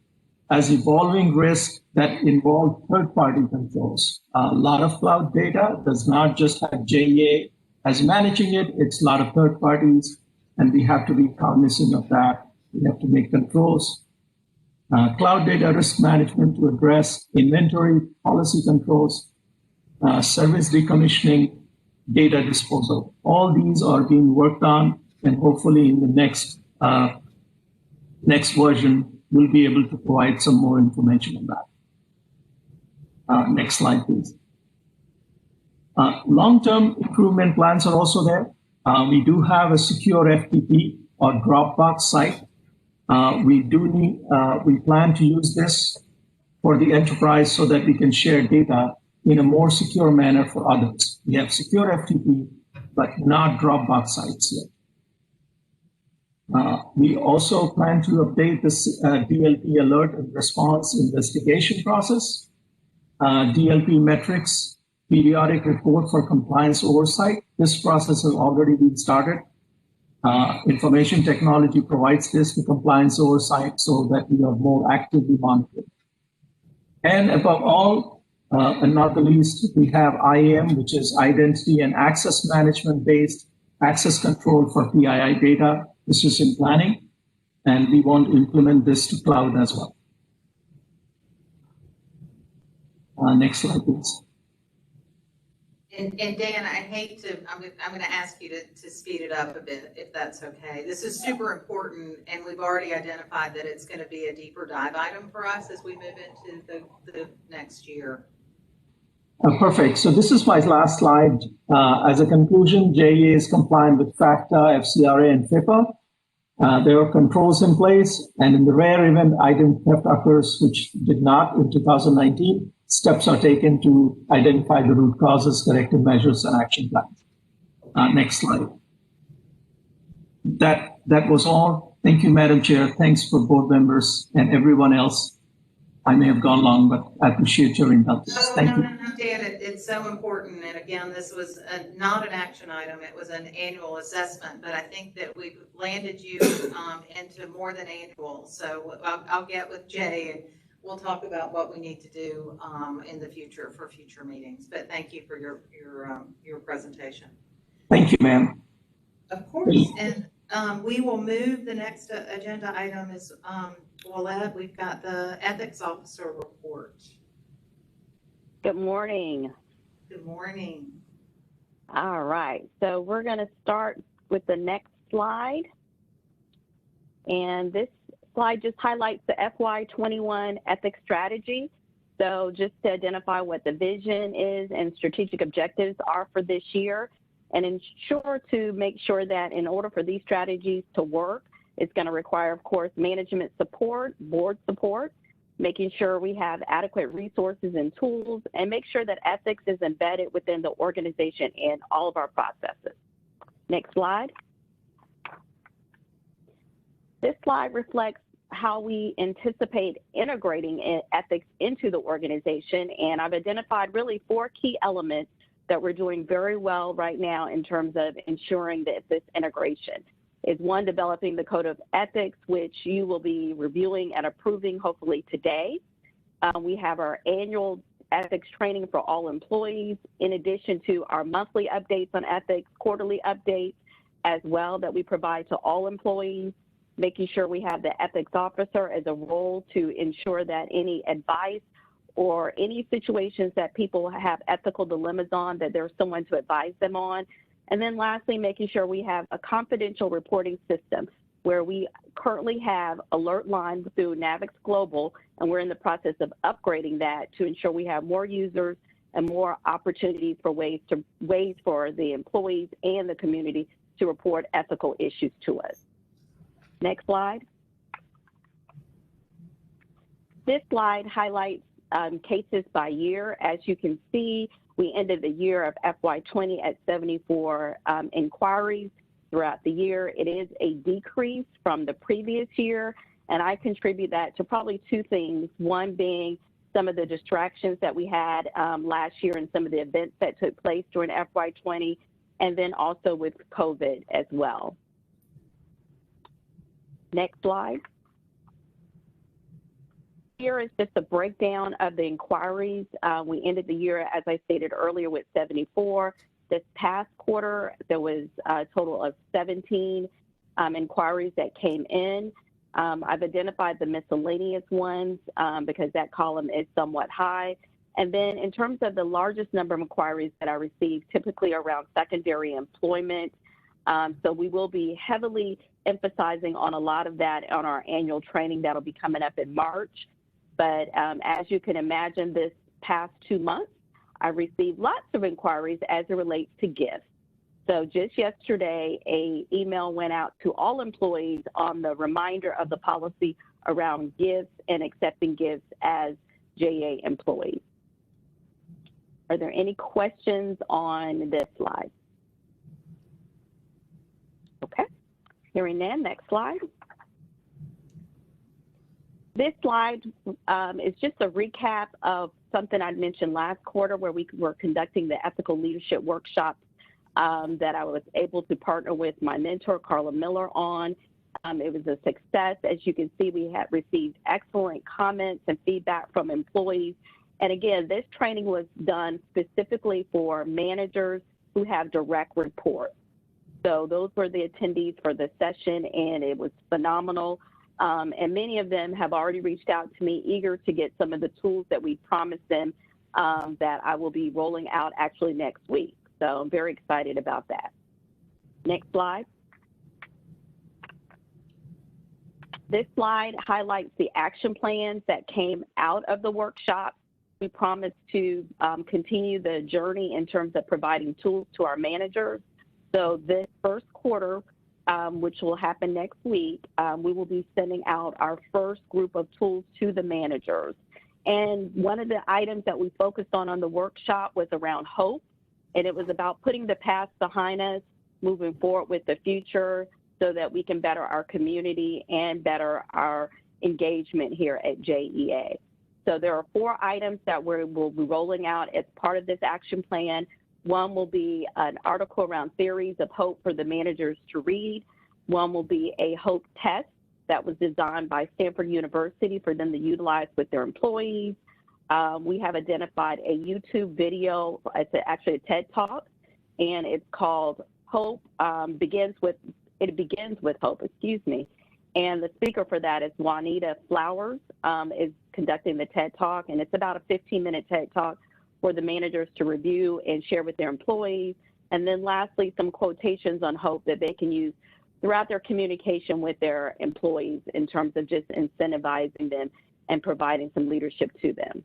as evolving risks that involve third-party controls. A lot of cloud data does not just have JEA as managing it, it's a lot of third parties, and we have to be cognizant of that. We have to make controls. Cloud data risk management to address inventory policy controls, service decommissioning, data disposal. All these are being worked on, and hopefully in the next version, we'll be able to provide some more information on that. Next slide, please. Long-term improvement plans are also there. We do have a secure FTP or Dropbox site. We plan to use this for the enterprise so that we can share data in a more secure manner for others. We have secure FTP, but not Dropbox sites yet. We also plan to update this DLP alert and response investigation process, DLP metrics, periodic report for compliance oversight. This process has already been started. Information technology provides this to compliance oversight so that we are more actively monitored. And above all, and not the least, we have IAM, which is identity and access management based access control for PII data. This is in planning, and we want to implement this to cloud as well. Next slide, please. And Dan, I hate to, I'm going to ask you to speed it up a bit, if that's okay. This is super important, and we've already identified that it's going to be a deeper dive item for us as we move into the next year. Perfect. So this is my last slide. As a conclusion, JEA is compliant with FACTA, FCRA, and FIPA. There are controls in place, and in the rare event item theft occurs, which did not in 2019, steps are taken to identify the root causes, corrective measures, and action plans. Next slide. That was all. Thank you, Madam Chair. Thanks for board members and everyone else. I may have gone long, but I appreciate your indulgence. Thank you. No, Dan, it's so important. And again, this was not an action item. It was an annual assessment, but I think that we've landed you into more than annual. So I'll get with Jay and we'll talk about what we need to do in the future for future meetings. But thank you for your presentation. Thank you, ma'am. Of course. And we will move. The next agenda item is Willette. We've got the ethics officer report. Good morning. Good morning. All right. So we're going to start with the next slide. And this slide just highlights the FY21 ethics strategy. So just to identify what the vision is and strategic objectives are for this year, and ensure to make sure that in order for these strategies to work, it's going to require, of course, management support, board support, making sure we have adequate resources and tools, and make sure that ethics is embedded within the organization and all of our processes. Next slide. This slide reflects how we anticipate integrating ethics into the organization, and I've identified really 4 key elements that we're doing very well right now in terms of ensuring that this integration is. 1, developing the code of ethics, which you will be reviewing and approving hopefully today. We have our annual ethics training for all employees, in addition to our monthly updates on ethics, quarterly updates as well that we provide to all employees, making sure we have the ethics officer as a role to ensure that any advice or any situations that people have ethical dilemmas on, that there's someone to advise them on. And then lastly, making sure we have a confidential reporting system where we currently have alert line through Navix Global, and we're in the process of upgrading that to ensure we have more users and more opportunities for ways for the employees and the community to report ethical issues to us. Next slide. This slide highlights cases by year. As you can see, we ended the year of FY20 at 74 inquiries throughout the year. It is a decrease from the previous year, and I contribute that to probably 2 things. 1 being some of the distractions that we had last year and some of the events that took place during FY20, and then also with COVID as well. Next slide. Here is just a breakdown of the inquiries. We ended the year, as I stated earlier, with 74. This past quarter, there was a total of 17 inquiries that came in. I've identified the miscellaneous ones because that column is somewhat high. And then in terms of the largest number of inquiries that I received, typically around secondary employment. So we will be heavily emphasizing on a lot of that on our annual training that'll be coming up in March. But as you can imagine, this past 2 months, I received lots of inquiries as it relates to gifts. So just yesterday, an email went out to all employees on the reminder of the policy around gifts and accepting gifts as JEA employees. Are there any questions on this slide? Okay, hearing none, next slide. This slide is just a recap of something I mentioned last quarter where we were conducting the ethical leadership workshop that I was able to partner with my mentor, Carla Miller, on. It was a success. As you can see, we had received excellent comments and feedback from employees. And again, this training was done specifically for managers who have direct reports. So those were the attendees for the session, and it was phenomenal. And many of them have already reached out to me, eager to get some of the tools that we promised them that I will be rolling out actually next week. So I'm very excited about that. Next slide. This slide highlights the action plans that came out of the workshop. We promised to continue the journey in terms of providing tools to our managers. So this first quarter, which will happen next week, we will be sending out our first group of tools to the managers. And one of the items that we focused on the workshop was around hope. And it was about putting the past behind us, moving forward with the future so that we can better our community and better our engagement here at JEA. So there are 4 items that we will be rolling out as part of this action plan. One will be an article around theories of hope for the managers to read. One will be a hope test that was designed by Stanford University for them to utilize with their employees. We have identified a YouTube video, it's actually a TED Talk, and it's called Hope, Begins with Hope, excuse me. And the speaker for that is Juanita Flowers, is conducting the TED Talk, and it's about a 15-minute TED Talk for the managers to review and share with their employees. And then lastly, some quotations on hope that they can use throughout their communication with their employees in terms of just incentivizing them and providing some leadership to them.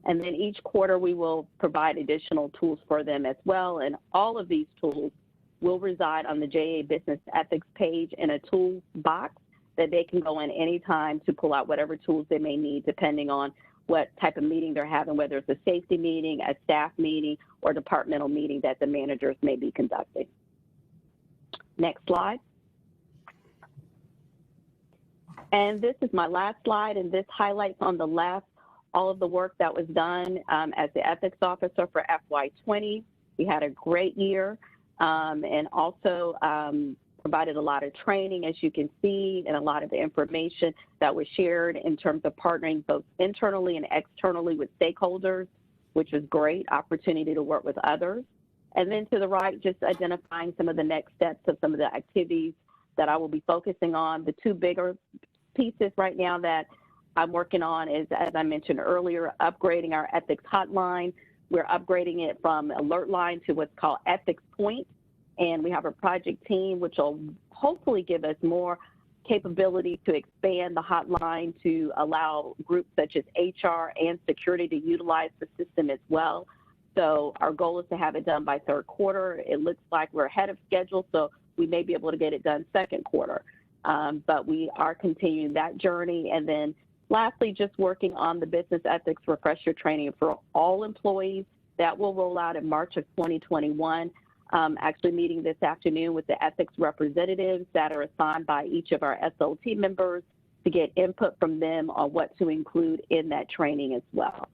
And then each quarter we will provide additional tools for them as well. And all of these tools will reside on the JEA Business Ethics page in a tools box that they can go in anytime to pull out whatever tools they may need, depending on what type of meeting they're having, whether it's a safety meeting, a staff meeting, or departmental meeting that the managers may be conducting. Next slide. And this is my last slide, and this highlights on the left all of the work that was done as the ethics officer for FY20. We had a great year and also provided a lot of training, as you can see, and a lot of information that was shared in terms of partnering both internally and externally with stakeholders, which was great opportunity to work with others. And then to the right, just identifying some of the next steps of some of the activities that I will be focusing on. The two bigger pieces right now that I'm working on is, as I mentioned earlier, upgrading our ethics hotline. We're upgrading it from alert line to what's called ethics point. And we have a project team which will hopefully give us more capability to expand the hotline to allow groups such as HR and security to utilize the system as well. So our goal is to have it done by third quarter. It looks like we're ahead of schedule, so we may be able to get it done second quarter. But we are continuing that journey. And then lastly, just working on the business ethics refresher training for all employees. That will roll out in March of 2021. Actually meeting this afternoon with the ethics representatives that are assigned by each of our SLT members to get input from them on what to include in that training as well.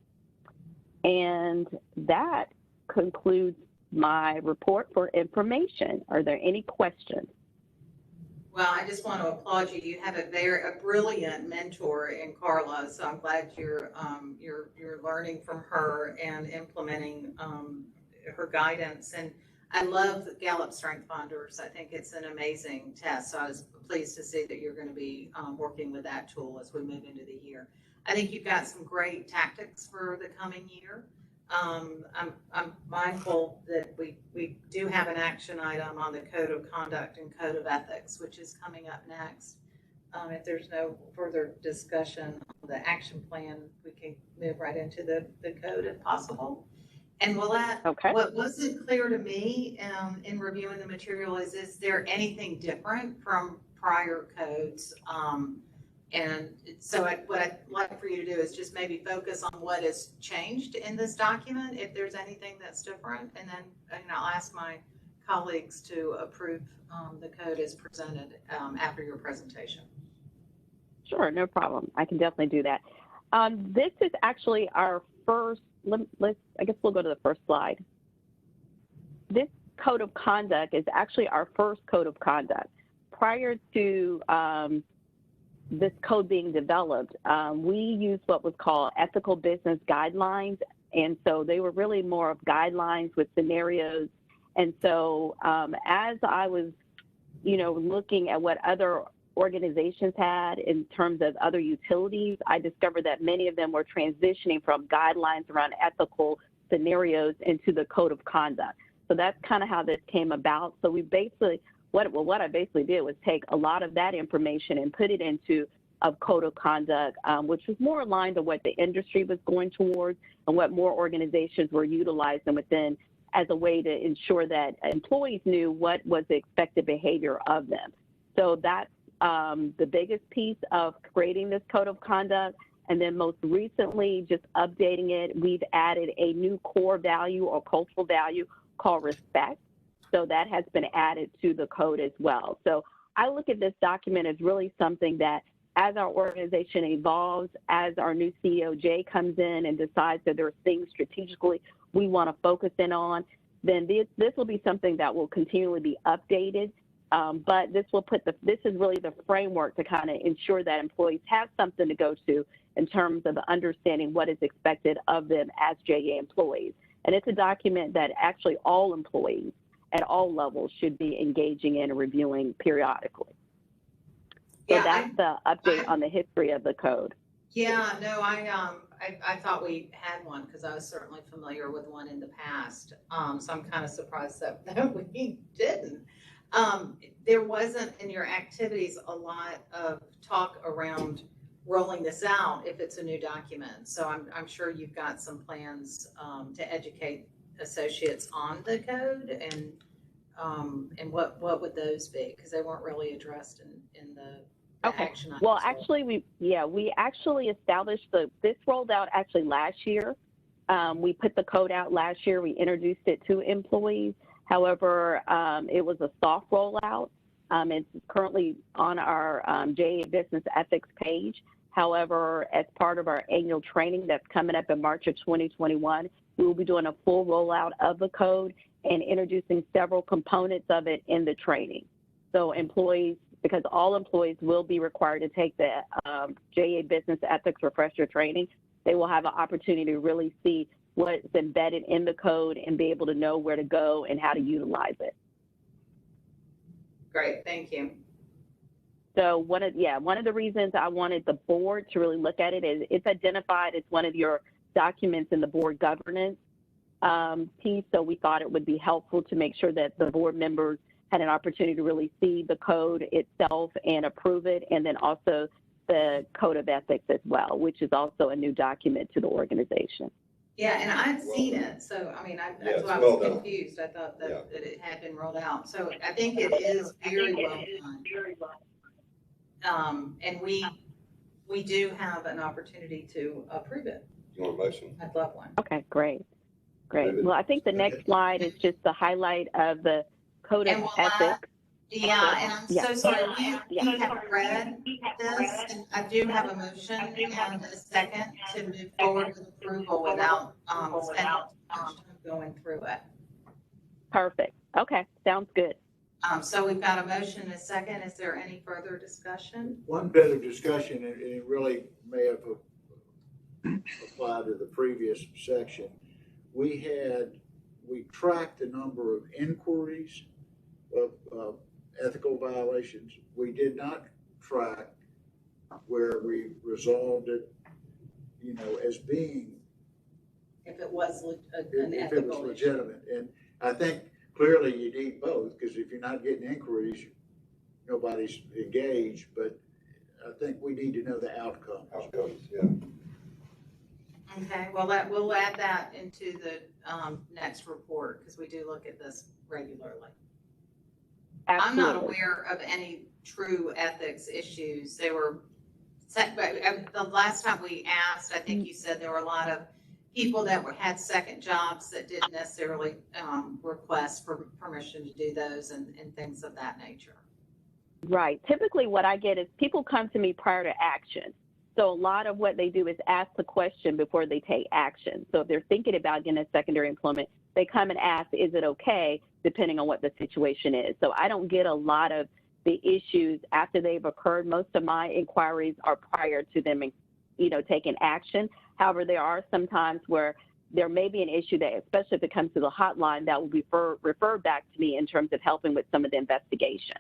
And that concludes my report for information. Are there any questions? Well, I just want to applaud you. You have a brilliant mentor in Carla, so I'm glad you're learning from her and implementing her guidance. And I love the Gallup Strength Finders. I think it's an amazing test. So I was pleased to see that you're going to be working with that tool as we move into the year. I think you've got some great tactics for the coming year. I'm mindful that we do have an action item on the Code of Conduct and Code of Ethics, which is coming up next. If there's no further discussion on the action plan, we can move right into the code if possible. And okay. What wasn't clear to me in reviewing the material is there anything different from prior codes? And so what I'd like for you to do is just maybe focus on what has changed in this document, if there's anything that's different, and then I'll ask my colleagues to approve the code as presented after your presentation. Sure, no problem. I can definitely do that. This is actually our first, I guess we'll go to the first slide. This code of conduct is actually our first code of conduct. Prior to this code being developed, we used what was called ethical business guidelines. And so they were really more of guidelines with scenarios. And so as I was, looking at what other organizations had in terms of other utilities, I discovered that many of them were transitioning from guidelines around ethical scenarios into the code of conduct. So that's kind of how this came about. So we basically, what I basically did was take a lot of that information and put it into a code of conduct, which was more aligned to what the industry was going towards and what more organizations were utilizing within as a way to ensure that employees knew what was the expected behavior of them. So that's the biggest piece of creating this code of conduct. And then most recently, just updating it, we've added a new core value or cultural value called respect. So that has been added to the code as well. So I look at this document as really something that as our organization evolves, as our new CEO, Jay, comes in and decides that there are things strategically we want to focus in on, then this will be something that will continually be updated. But this is really the framework to kind of ensure that employees have something to go to in terms of understanding what is expected of them as JEA employees. And it's a document that actually all employees at all levels should be engaging in and reviewing periodically. So that's the update on the history of the code. Yeah, no, I thought we had one because I was certainly familiar with one in the past. So I'm kind of surprised that we didn't. There wasn't in your activities a lot of talk around rolling this out if it's a new document. So I'm sure you've got some plans to educate associates on the code, and what would those be? Because they weren't really addressed in the Okay. action items. Well, actually, we actually established this rolled out actually last year. We put the code out last year. We introduced it to employees. However, it was a soft rollout. It's currently on our JEA Business Ethics page. However, as part of our annual training that's coming up in March of 2021, we will be doing a full rollout of the code and introducing several components of it in the training. So employees, because all employees will be required to take the JEA Business Ethics Refresher training, they will have an opportunity to really see what's embedded in the code and be able to know where to go and how to utilize it. Great, thank you. So one of the reasons I wanted the board to really look at it is it's identified as one of your documents in the board governance piece. So we thought it would be helpful to make sure that the board members had an opportunity to really see the code itself and approve it, and then also the code of ethics as well, which is also a new document to the organization. Yeah, and I've seen it, so I mean, that's why I was confused. I thought that it had been rolled out. So I think it is very well done. And we do have an opportunity to approve it. You want a motion? I'd love one. Okay, great. Well, I think the next slide is just the highlight of the code of ethics. Yeah, and I'm so sorry. We have read this. I do have a motion and a second to move forward with approval without spending time going through it. Perfect. Okay, sounds good. So we've got a motion and a second. Is there any further discussion? One bit of discussion, and it really may have applied to the previous section. We tracked the number of inquiries of ethical violations. We did not track where we resolved it, as being If it was an if ethical it was legitimate. And I think clearly you need both, because if you're not getting inquiries, nobody's engaged. But I think we need to know the outcomes. Outcomes, yeah. Okay, well, we'll add that into the next report, because we do look at this regularly. Absolutely. I'm not aware of any true ethics issues. They were set, but the last time we asked, I think you said there were a lot of people that had second jobs that didn't necessarily request for permission to do those and things of that nature. Right. Typically what I get is people come to me prior to action. So a lot of what they do is ask the question before they take action. So if they're thinking about getting a secondary employment, they come and ask, is it okay, depending on what the situation is. So I don't get a lot of the issues after they've occurred. Most of my inquiries are prior to them, taking action. However, there are some times where there may be an issue that, especially if it comes to the hotline, that will be referred back to me in terms of helping with some of the investigation.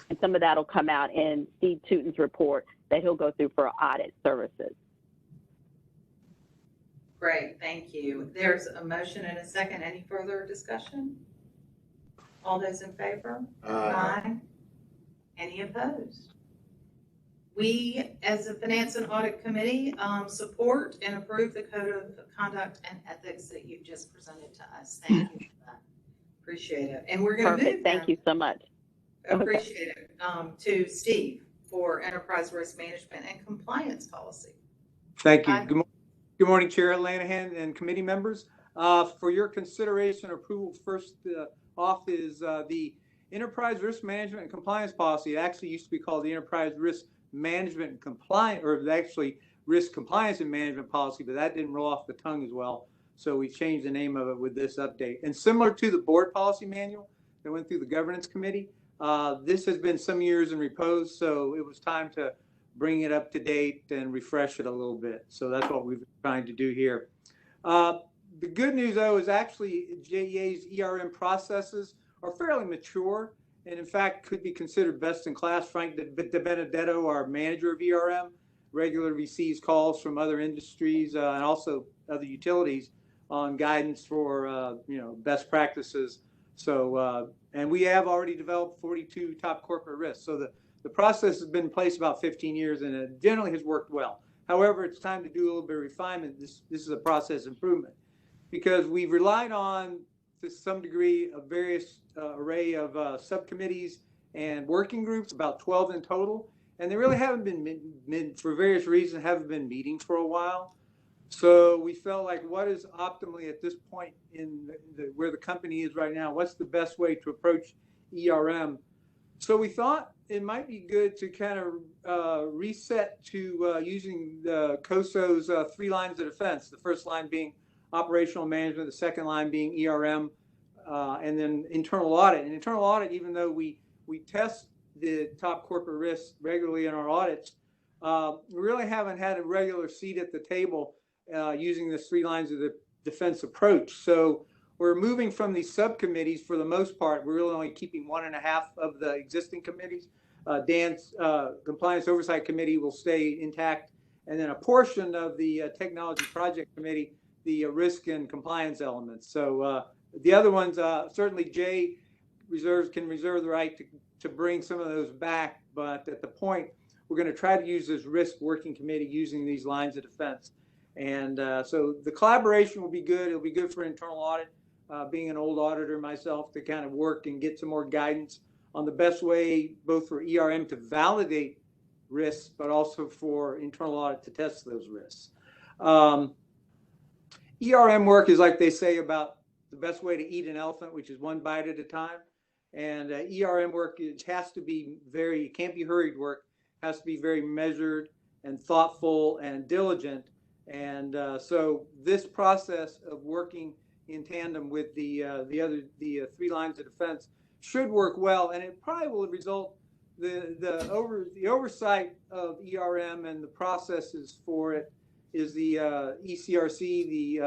And some of that will come out in Steve Tooten's report that he'll go through for audit services. Great, thank you. There's a motion and a second. Any further discussion? All those in favor? Aye. Any opposed? We, as a Finance and Audit Committee, support and approve the Code of Conduct and Ethics that you just presented to us. Thank you for that. Appreciate it. And we're going to move. Thank you so much. Appreciate it. To Steve for Enterprise Risk Management and Compliance Policy. Thank you. Good morning, Chair Lanahan and committee members. For your consideration approval, first off is the Enterprise Risk Management and Compliance Policy. It actually used to be called the Enterprise Risk Management and Compliance, or it was actually Risk Compliance and Management Policy, but that didn't roll off the tongue as well. So we changed the name of it with this update. And similar to the board policy manual that went through the governance committee, this has been some years in repose, so it was time to bring it up to date and refresh it a little bit. So that's what we've been trying to do here. The good news, though, is actually JEA's ERM processes are fairly mature and, in fact, could be considered best in class. Frank De Benedetto, our manager of ERM, regularly receives calls from other industries and also other utilities on guidance for, best practices. So, and we have already developed 42 top corporate risks. So the process has been in place about 15 years and it generally has worked well. However, it's time to do a little bit of refinement. This is a process improvement because we've relied on, to some degree, a various array of subcommittees and working groups, about 12 in total. and they really haven't been for various reasons, haven't been meeting for a while. So we felt like, what is optimally at this point in where the company is right now? What's the best way to approach ERM? So we thought it might be good to kind of reset to using the COSO's 3 lines of defense. The first line being operational management, the second line being ERM, and then internal audit. And internal audit, even though we test the top corporate risks regularly in our audits, we really haven't had a regular seat at the table using this 3 lines of the defense approach. So we're moving from these subcommittees for the most part. We're really only keeping 1.5 of the existing committees. Dan's Compliance Oversight Committee will stay intact. And then a portion of the Technology Project Committee, the risk and compliance elements. So the other ones, certainly Jay can reserve the right to bring some of those back. But at the point, we're going to try to use this risk working committee using these lines of defense. And so the collaboration will be good. It'll be good for internal audit, being an old auditor myself, to kind of work and get some more guidance on the best way, both for ERM to validate risks, but also for internal audit to test those risks. ERM work is, like they say, about the best way to eat an elephant, which is 1 bite at a time. And ERM work, it has to be it can't be hurried work, it has to be very measured and thoughtful and diligent. And so this process of working in tandem with the 3 lines of defense should work well, and it probably will result the oversight of ERM and the processes for it is the ECRC, the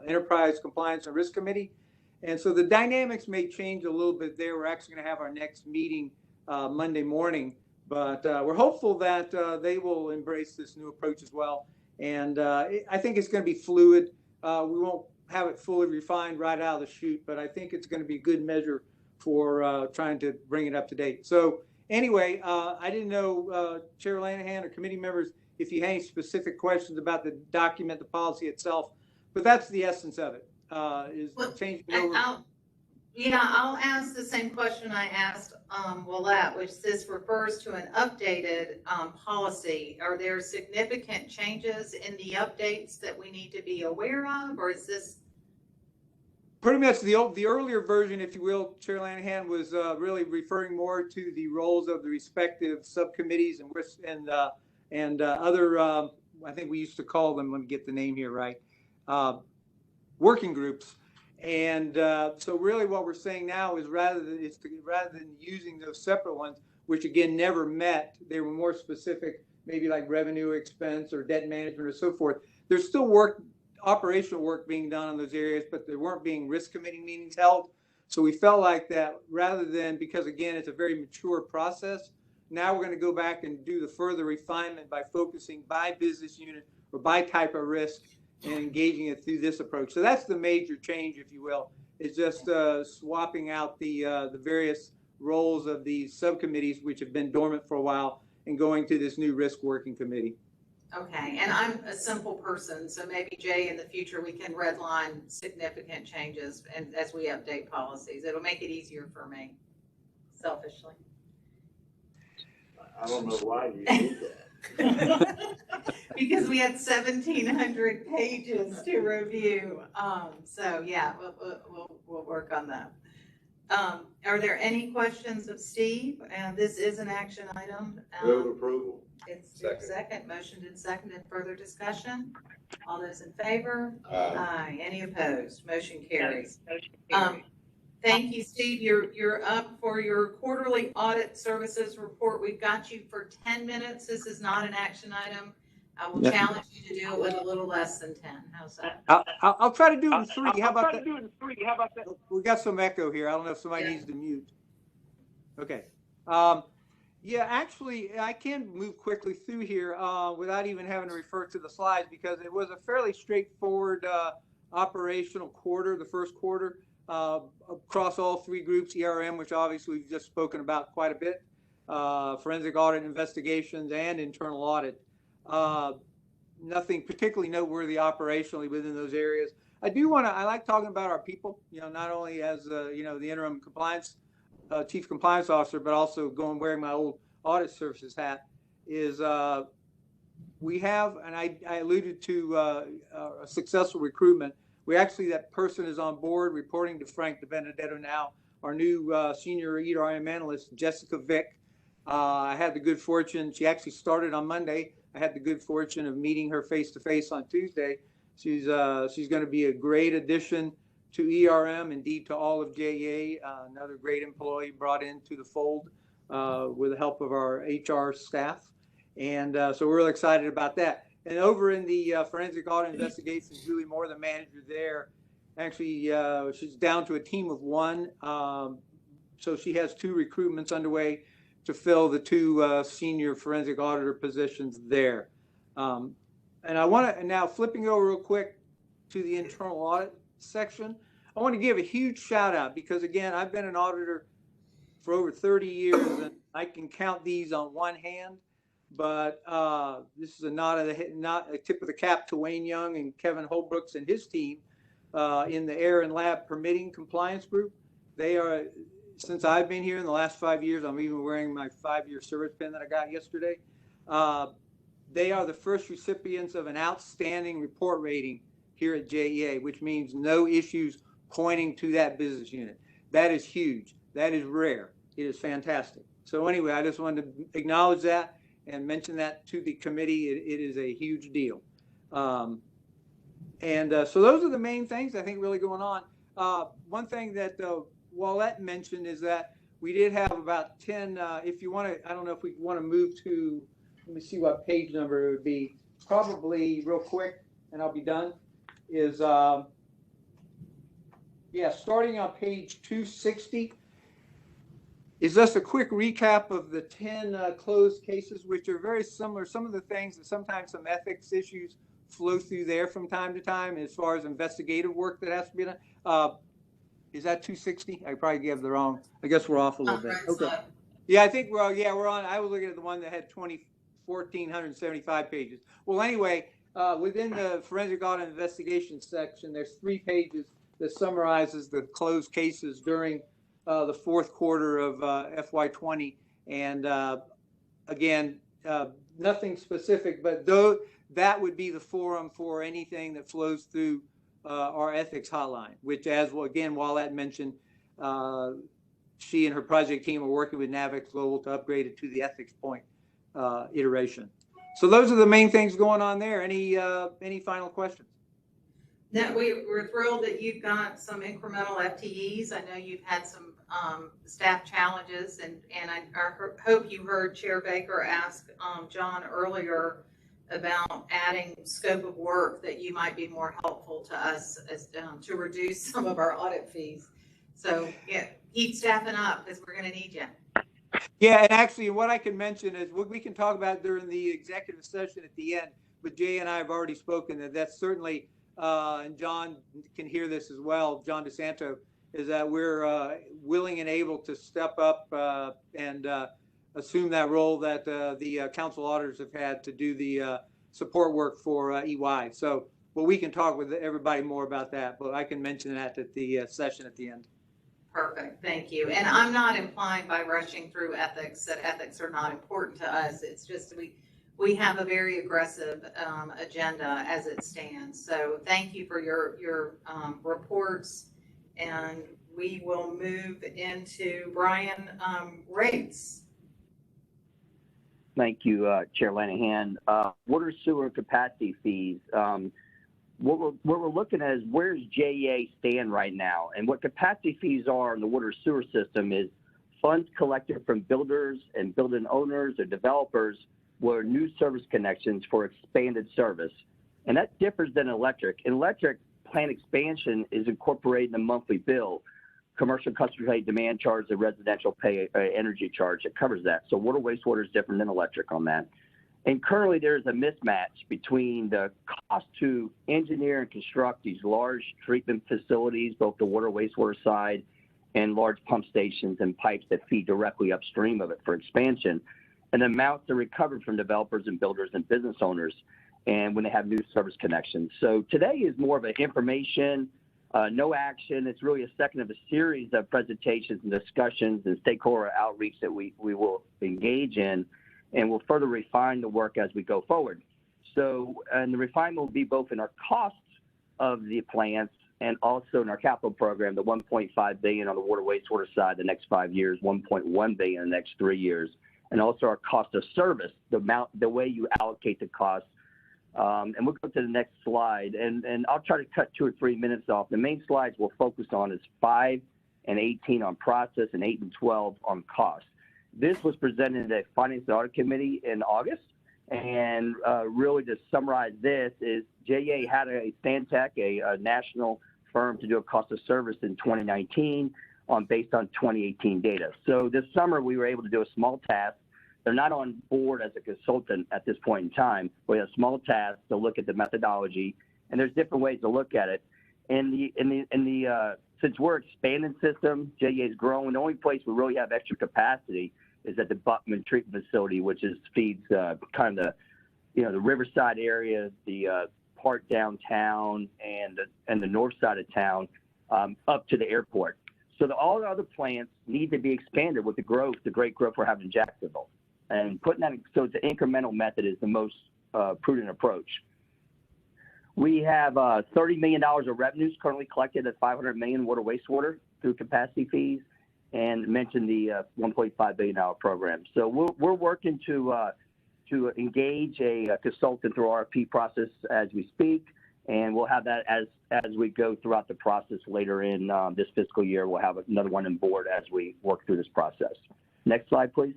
Enterprise Compliance and Risk Committee. And so the dynamics may change a little bit there. We're actually going to have our next meeting Monday morning, but we're hopeful that they will embrace this new approach as well. And I think it's going to be fluid. We won't have it fully refined right out of the chute, but I think it's going to be a good measure for trying to bring it up to date. So anyway, I didn't know, Chair Lanahan or committee members, if you had any specific questions about the document, the policy itself, but that's the essence of it, is changing over. I'll ask the same question I asked Willette, which this refers to an updated policy. Are there significant changes in the updates that we need to be aware of, or is this? Pretty much the earlier version, if you will, Chair Lanahan, was really referring more to the roles of the respective subcommittees and other, I think we used to call them, let me get the name here right, working groups. And so really what we're saying now is rather than using those separate ones, which again never met, they were more specific, maybe like revenue expense or debt management or so forth. There's still operational work being done in those areas, but there weren't being risk committee meetings held. So we felt like that rather than, because again, it's a very mature process, now we're going to go back and do the further refinement by focusing by business unit or by type of risk and engaging it through this approach. So that's the major change, if you will, is just swapping out the various roles of these subcommittees, which have been dormant for a while, and going to this new risk working committee. Okay, and I'm a simple person, so maybe Jay, in the future, we can redline significant changes and as we update policies. It'll make it easier for me, selfishly. I don't know why you did that. Because we had 1,700 pages to review. So yeah, we'll work on that. Are there any questions of Steve? And this is an action item. Move approval. It's second. Motioned and seconded. Further discussion? All those in favor? Aye. Any opposed? Motion carries. Thank you, Steve. You're up for your quarterly audit services report. We've got you for 10 minutes. This is not an action item. I will challenge you to do it with a little less than 10. How's that? I'll try to do it in 3. How about that? We got some echo here. I don't know if somebody needs to mute. Okay. Yeah, actually, I can move quickly through here without even having to refer to the slides, because it was a fairly straightforward operational quarter, the first quarter, across all 3 groups, ERM, which obviously we've just spoken about quite a bit, forensic audit investigations, and internal audit. Nothing particularly noteworthy operationally within those areas. I like talking about our people, not only as, the interim compliance, chief compliance officer, but also wearing my old audit services hat. is we have, and I alluded to a successful recruitment. That person is on board, reporting to Frank DeBenedetto now, our new senior ERM analyst, Jessica Vick. I had the good fortune, she actually started on Monday. I had the good fortune of meeting her face-to-face on Tuesday. She's going to be a great addition to ERM, indeed to all of JEA, another great employee brought into the fold with the help of our HR staff. And so we're really excited about that. And over in the forensic audit investigations, Julie Moore, the manager there, actually she's down to a team of one. So she has 2 recruitments underway to fill the 2 senior forensic auditor positions there. And I want to, now flipping over real quick to the internal audit section, I want to give a huge shout out because, again, I've been an auditor for over 30 years and I can count these on one hand. But this is not a tip of the cap to Wayne Young and Kevin Holbrooks and his team in the air and lab permitting compliance group. They are, since I've been here in the last 5 years, I'm even wearing my 5-year service pin that I got yesterday. They are the first recipients of an outstanding report rating here at JEA, which means no issues pointing to that business unit. That is huge. That is rare. It is fantastic. So anyway, I just wanted to acknowledge that and mention that to the committee. It is a huge deal. So those are the main things I think really going on. One thing that Wallette mentioned is that we did have about 10, if you want to, I don't know if we want to move to, let me see what page number it would be, probably real quick, and I'll be done, is, starting on page 260, is just a quick recap of the 10 closed cases, which are very similar. Some of the things that sometimes some ethics issues flow through there from time to time as far as investigative work that has to be done. Is that 260? I probably gave the wrong, I guess we're off a little bit. Okay. Yeah, I think we're on, I was looking at the one that had 1,475 pages. Well, anyway, within the forensic audit investigation section, there's 3 pages that summarizes the closed cases during the 4th quarter of FY20. And again, nothing specific, but though that would be the forum for anything that flows through our ethics hotline, which, as well, again, Wallette mentioned, she and her project team are working with Navex Global to upgrade it to the ethics point iteration. So those are the main things going on there. Any final questions? No, we're thrilled that you've got some incremental FTEs. I know you've had some staff challenges, and I hope you heard Chair Baker ask John earlier about adding scope of work that you might be more helpful to us as to reduce some of our audit fees. So yeah, keep staffing up because we're going to need you. Yeah, and actually what I can mention is what we can talk about during the executive session at the end, but Jay and I have already spoken that's certainly, and John can hear this as well, John DeSanto, is that we're willing and able to step up and assume that role that the council auditors have had to do the support work for EY. So, well, we can talk with everybody more about that, but I can mention that at the session at the end. Perfect, thank you. And I'm not implying by rushing through ethics that ethics are not important to us. It's just we have a very aggressive agenda as it stands. So thank you for your reports, and we will move into Brian rates. Thank you, Chair Lanahan. Water sewer capacity fees. What we're looking at is where's JEA stand right now, and what capacity fees are in the water sewer system is funds collected from builders and building owners or developers were new service connections for expanded service, and that differs than electric. In electric, plant expansion is incorporated in the monthly bill. Commercial customers pay demand charge, the residential pay energy charge. It covers that. So water wastewater is different than electric on that. And currently there's a mismatch between the cost to engineer and construct these large treatment facilities, both the water wastewater side and large pump stations and pipes that feed directly upstream of it for expansion, and the amounts that are recovered from developers and builders and business owners and when they have new service connections. So today is more of an information, no action. It's really a second of a series of presentations and discussions and stakeholder outreach that we will engage in. and we'll further refine the work as we go forward. So, and the refinement will be both in our costs of the plants and also in our capital program, the $1.5 billion on the water wastewater side the next 5 years, $1.1 billion in the next 3 years, and also our cost of service, the way you allocate the cost. And we'll go to the next slide, and I'll try to cut 2 or 3 minutes off. The main slides we'll focus on is 5 and 18 on process and 8 and 12 on cost. This was presented at Finance and Audit Committee in August, and really to summarize this is JEA had a Stantec, a national firm, to do a cost of service in 2019 based on 2018 data. So this summer we were able to do a small task. They're not on board as a consultant at this point in time. We have a small task to look at the methodology, and there's different ways to look at it. Since we're expanding system, JEA is growing. The only place we really have extra capacity is at the Buckman Treatment Facility, which feeds kind of the Riverside area, the part downtown, and the north side of town up to the airport. So all the other plants need to be expanded with the great growth we're having in Jacksonville. And putting that, so it's an incremental method is the most prudent approach. We have $30 million of revenues currently collected at $500 million water wastewater through capacity fees, and mentioned the $1.5 billion program. So we're working to engage a consultant through RFP process as we speak, and we'll have that as we go throughout the process later in this fiscal year. We'll have another one on board as we work through this process. Next slide, please.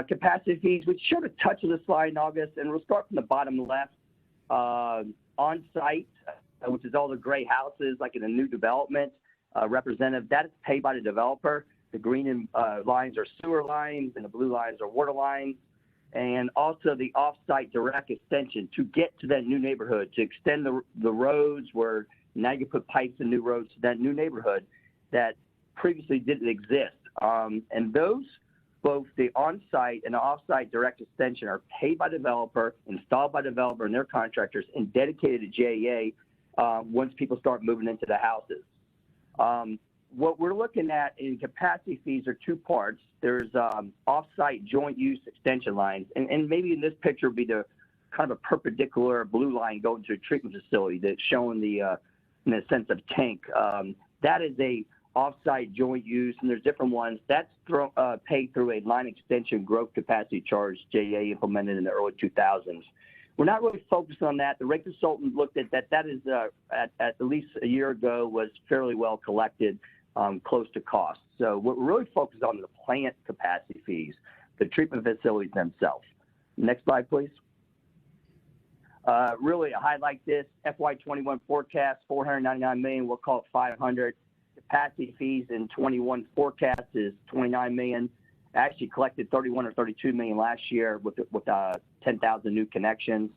Capacity fees, we showed a touch of the slide in August, and we'll start from the bottom left. On-site, which is all the gray houses like in a new development, representative, that is paid by the developer. The green lines are sewer lines, and the blue lines are water lines. And also the off-site direct extension to get to that new neighborhood, to extend the roads where now you put pipes and new roads to that new neighborhood that previously didn't exist. And those, both the on-site and the off-site direct extension, are paid by developer, installed by developer and their contractors, and dedicated to JEA once people start moving into the houses. What we're looking at in capacity fees are 2 parts. There's off-site joint use extension lines, and maybe in this picture would be the kind of a perpendicular blue line going to a treatment facility that's showing the, in a sense of tank. That is a off-site joint use, and there's different ones. That's paid through a line extension growth capacity charge JEA implemented in the early 2000s. We're not really focused on that. The rate consultant looked at that. That is, at least a year ago, was fairly well collected, close to cost. So we're really focused on the plant capacity fees, the treatment facilities themselves. Next slide, please. Really, I highlight this FY21 forecast, $499 million. We'll call it 500. Capacity fees in 21 forecast is $29 million. Actually collected 31 or 32 million last year with 10,000 new connections.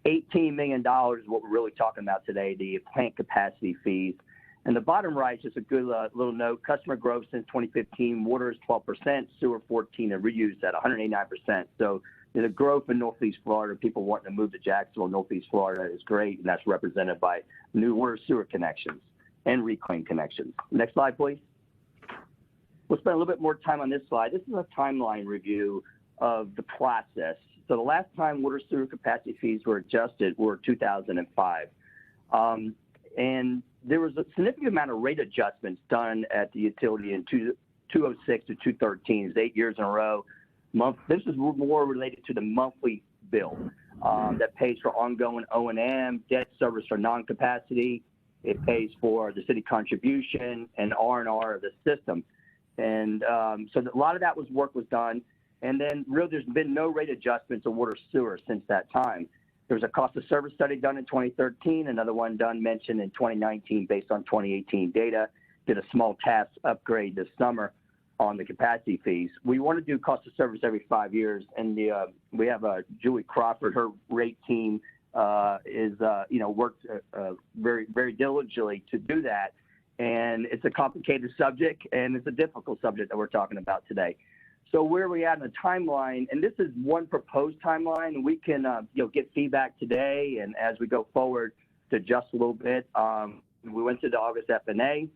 $18 million is what we're really talking about today, the plant capacity fees. And the bottom right is just a good little note. Customer growth since 2015, water is 12%, sewer 14%, and reuse at 189%. So the growth in Northeast Florida, people wanting to move to Jacksonville, Northeast Florida, is great, and that's represented by new water sewer connections and reclaim connections. Next slide, please. We'll spend a little bit more time on this slide. This is a timeline review of the process. So the last time water sewer capacity fees were adjusted were 2005. And there was a significant amount of rate adjustments done at the utility in 2006 to 2013. It's 8 years in a row. This is more related to the monthly bill that pays for ongoing O&M, debt service for non-capacity. It pays for the city contribution and R&R of the system. And so a lot of that work was done. And then really there's been no rate adjustments of water sewer since that time. There was a cost of service study done in 2013, another one mentioned in 2019 based on 2018 data. Did a small task upgrade this summer on the capacity fees. We want to do cost of service every 5 years, and we have Julie Crawford, her rate team worked very, very diligently to do that. And it's a complicated subject, and it's a difficult subject that we're talking about today. So where are we at in the timeline? And this is one proposed timeline, and we can get feedback today, and as we go forward to adjust a little bit. We went to the August FNA.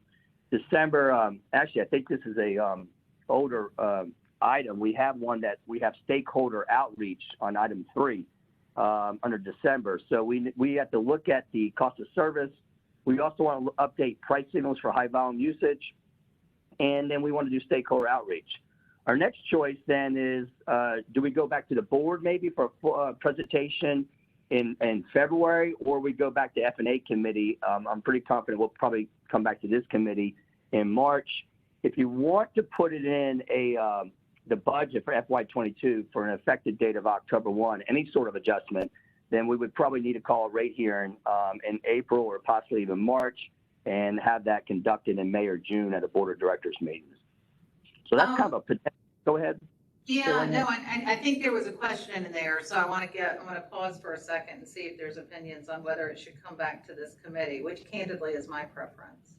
December, actually, I think this is a older item, we have one that we have stakeholder outreach on item 3 under December. So we have to look at the cost of service. We also want to update price signals for high volume usage. And then we want to do stakeholder outreach. Our next choice then is, do we go back to the board maybe for a presentation in February, or we go back to F&A committee? I'm pretty confident we'll probably come back to this committee in March. If you want to put it in the budget for FY22 for an effective date of October 1, any sort of adjustment, then we would probably need to call a rate hearing in April or possibly even March, and have that conducted in May or June at a board of directors meetings. So that's kind of a potential. Go ahead. Yeah, no, I think there was a question in there, so I want to pause for a second and see if there's opinions on whether it should come back to this committee, which candidly is my preference.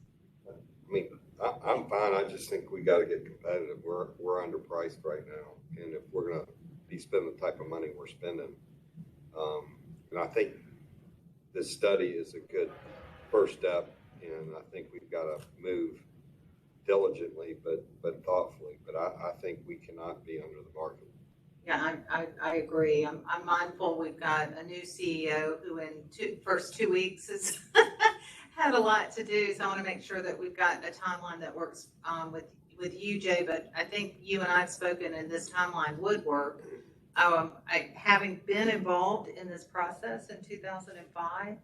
I mean, I'm fine. I just think we got to get competitive. We're underpriced right now, and if we're going to be spending the type of money we're spending, and I think this study is a good first step, and I think we've got to move diligently but thoughtfully. But I think we cannot be under the market. Yeah, I agree. I'm mindful we've got a new CEO who in first 2 weeks has had a lot to do. So I want to make sure that we've got a timeline that works with you, Jay. But I think you and I have spoken, and this timeline would work. Having been involved in this process in 2005,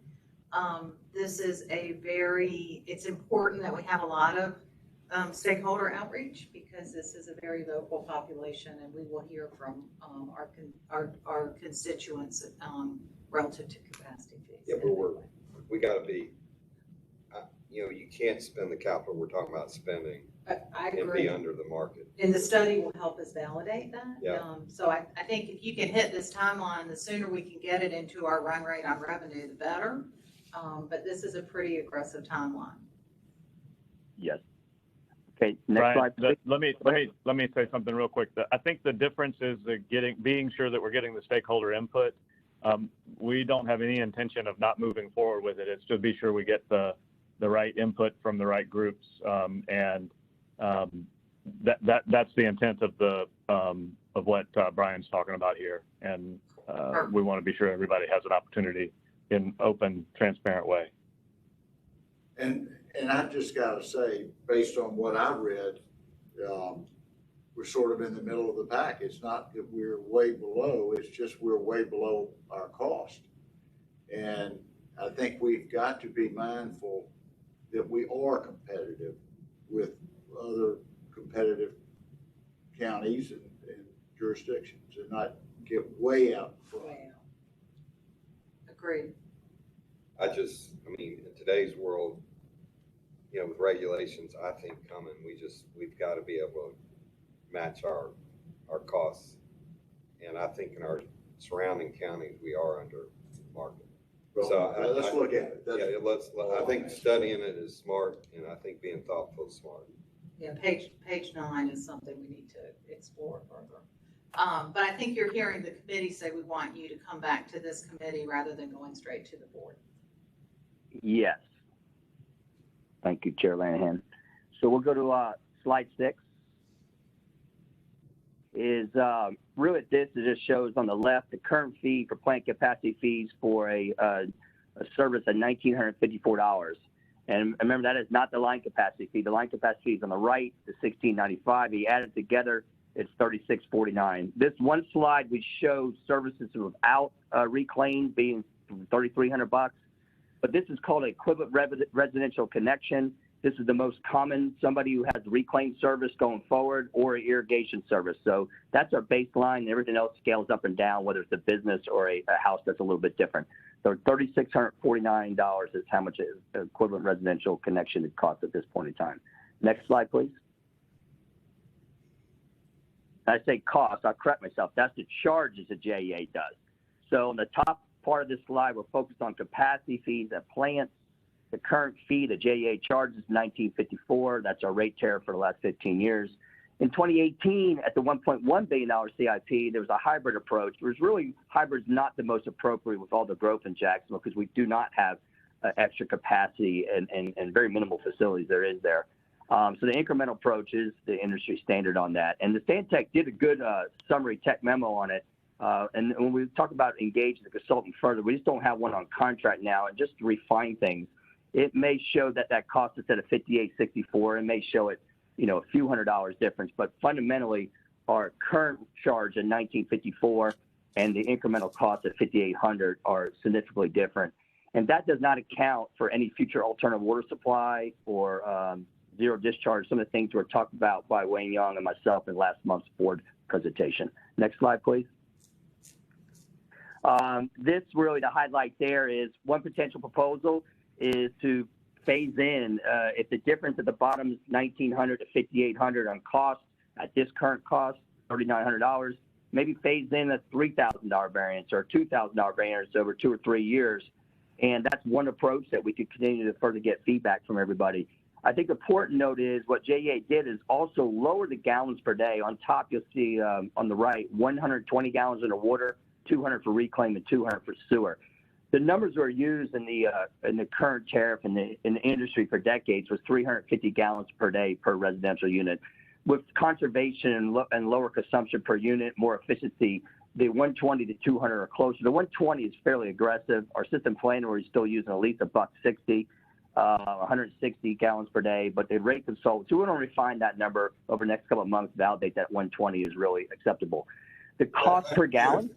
this is it's important that we have a lot of stakeholder outreach, because this is a very local population, and we will hear from our constituents relative to capacity fees. Yeah, but we got to be, you can't spend the capital we're talking about spending I and agree. be under the market. And the study will help us validate that. Yeah. So I think if you can hit this timeline, the sooner we can get it into our run rate on revenue, the better. But this is a pretty aggressive timeline. Yes. Okay, next Brian, slide, please. let me say something real quick. I think the difference is being sure that we're getting the stakeholder input. We don't have any intention of not moving forward with it. It's to be sure we get the right input from the right groups, and that's the intent of what Brian's talking about here. And we want to be sure everybody has an opportunity in open, transparent way. And I just got to say, based on what I read, we're sort of in the middle of the pack. It's not that we're way below, it's just we're way below our cost. And I think we've got to be mindful that we are competitive with other competitive counties and jurisdictions, and not get way out front. Agreed. I mean, in today's world, with regulations, I think coming, we've got to be able to match our costs. And I think in our surrounding counties, we are under market. Well, so let's look at it. I think studying it is smart, and I think being thoughtful is smart. Yeah, page 9 is something we need to explore further. But I think you're hearing the committee say we want you to come back to this committee rather than going straight to the board. Yes. Thank you, Chair Lanahan. So we'll go to slide 6. Really this just shows on the left the current fee for plant capacity fees for a service at $1,954. And remember, that is not the line capacity fee. The line capacity fee is on the right, the $1,695. You add it together, it's $36.49. This one slide we show services without reclaim being $3,300. But this is called an equivalent residential connection. This is the most common, somebody who has reclaim service going forward or irrigation service. So that's our baseline, and everything else scales up and down, whether it's a business or a house that's a little bit different. So $3,649 is how much an equivalent residential connection it costs at this point in time. Next slide, please. I say cost, I'll correct myself. That's the charges that JEA does. So on the top part of this slide, we're focused on capacity fees at plants. The current fee that JEA charges is $19.54. That's our rate tariff for the last 15 years. In 2018, at the $1.1 billion CIP, there was a hybrid approach. Hybrid's not the most appropriate with all the growth in Jacksonville, because we do not have extra capacity and very minimal facilities there is there. So the incremental approach is the industry standard on that. And the Stantec did a good summary tech memo on it. And when we talk about engaging the consultant further, we just don't have one on contract now. And just to refine things, it may show that cost instead of $58.64, it may show it, a few $100 difference. But fundamentally, our current charge at $19.54 and the incremental cost at $5,800 are significantly different. And that does not account for any future alternative water supply or zero discharge, some of the things were talked about by Wayne Young and myself in last month's board presentation. Next slide, please. This really, the highlight there is one potential proposal is to phase in, if the difference at the bottom is $1,900 to $5,800 on cost, at this current cost, $3,900, maybe phase in a $3,000 variance or $2,000 variance over 2 or 3 years. And that's one approach that we could continue to further get feedback from everybody. I think the important note is what JEA did is also lower the gallons per day. On top, you'll see on the right, 120 gallons in the water, 200 for reclaim, and 200 for sewer. The numbers were used in the current tariff in the industry for decades was 350 gallons per day per residential unit. With conservation and lower consumption per unit, more efficiency, the 120 to 200 are closer. The 120 is fairly aggressive. Our system planner, we're still using at least $1.60. 160 gallons per day, but the rate consultants, we want to refine that number over the next couple of months, validate that 120 is really acceptable. The cost per gallon.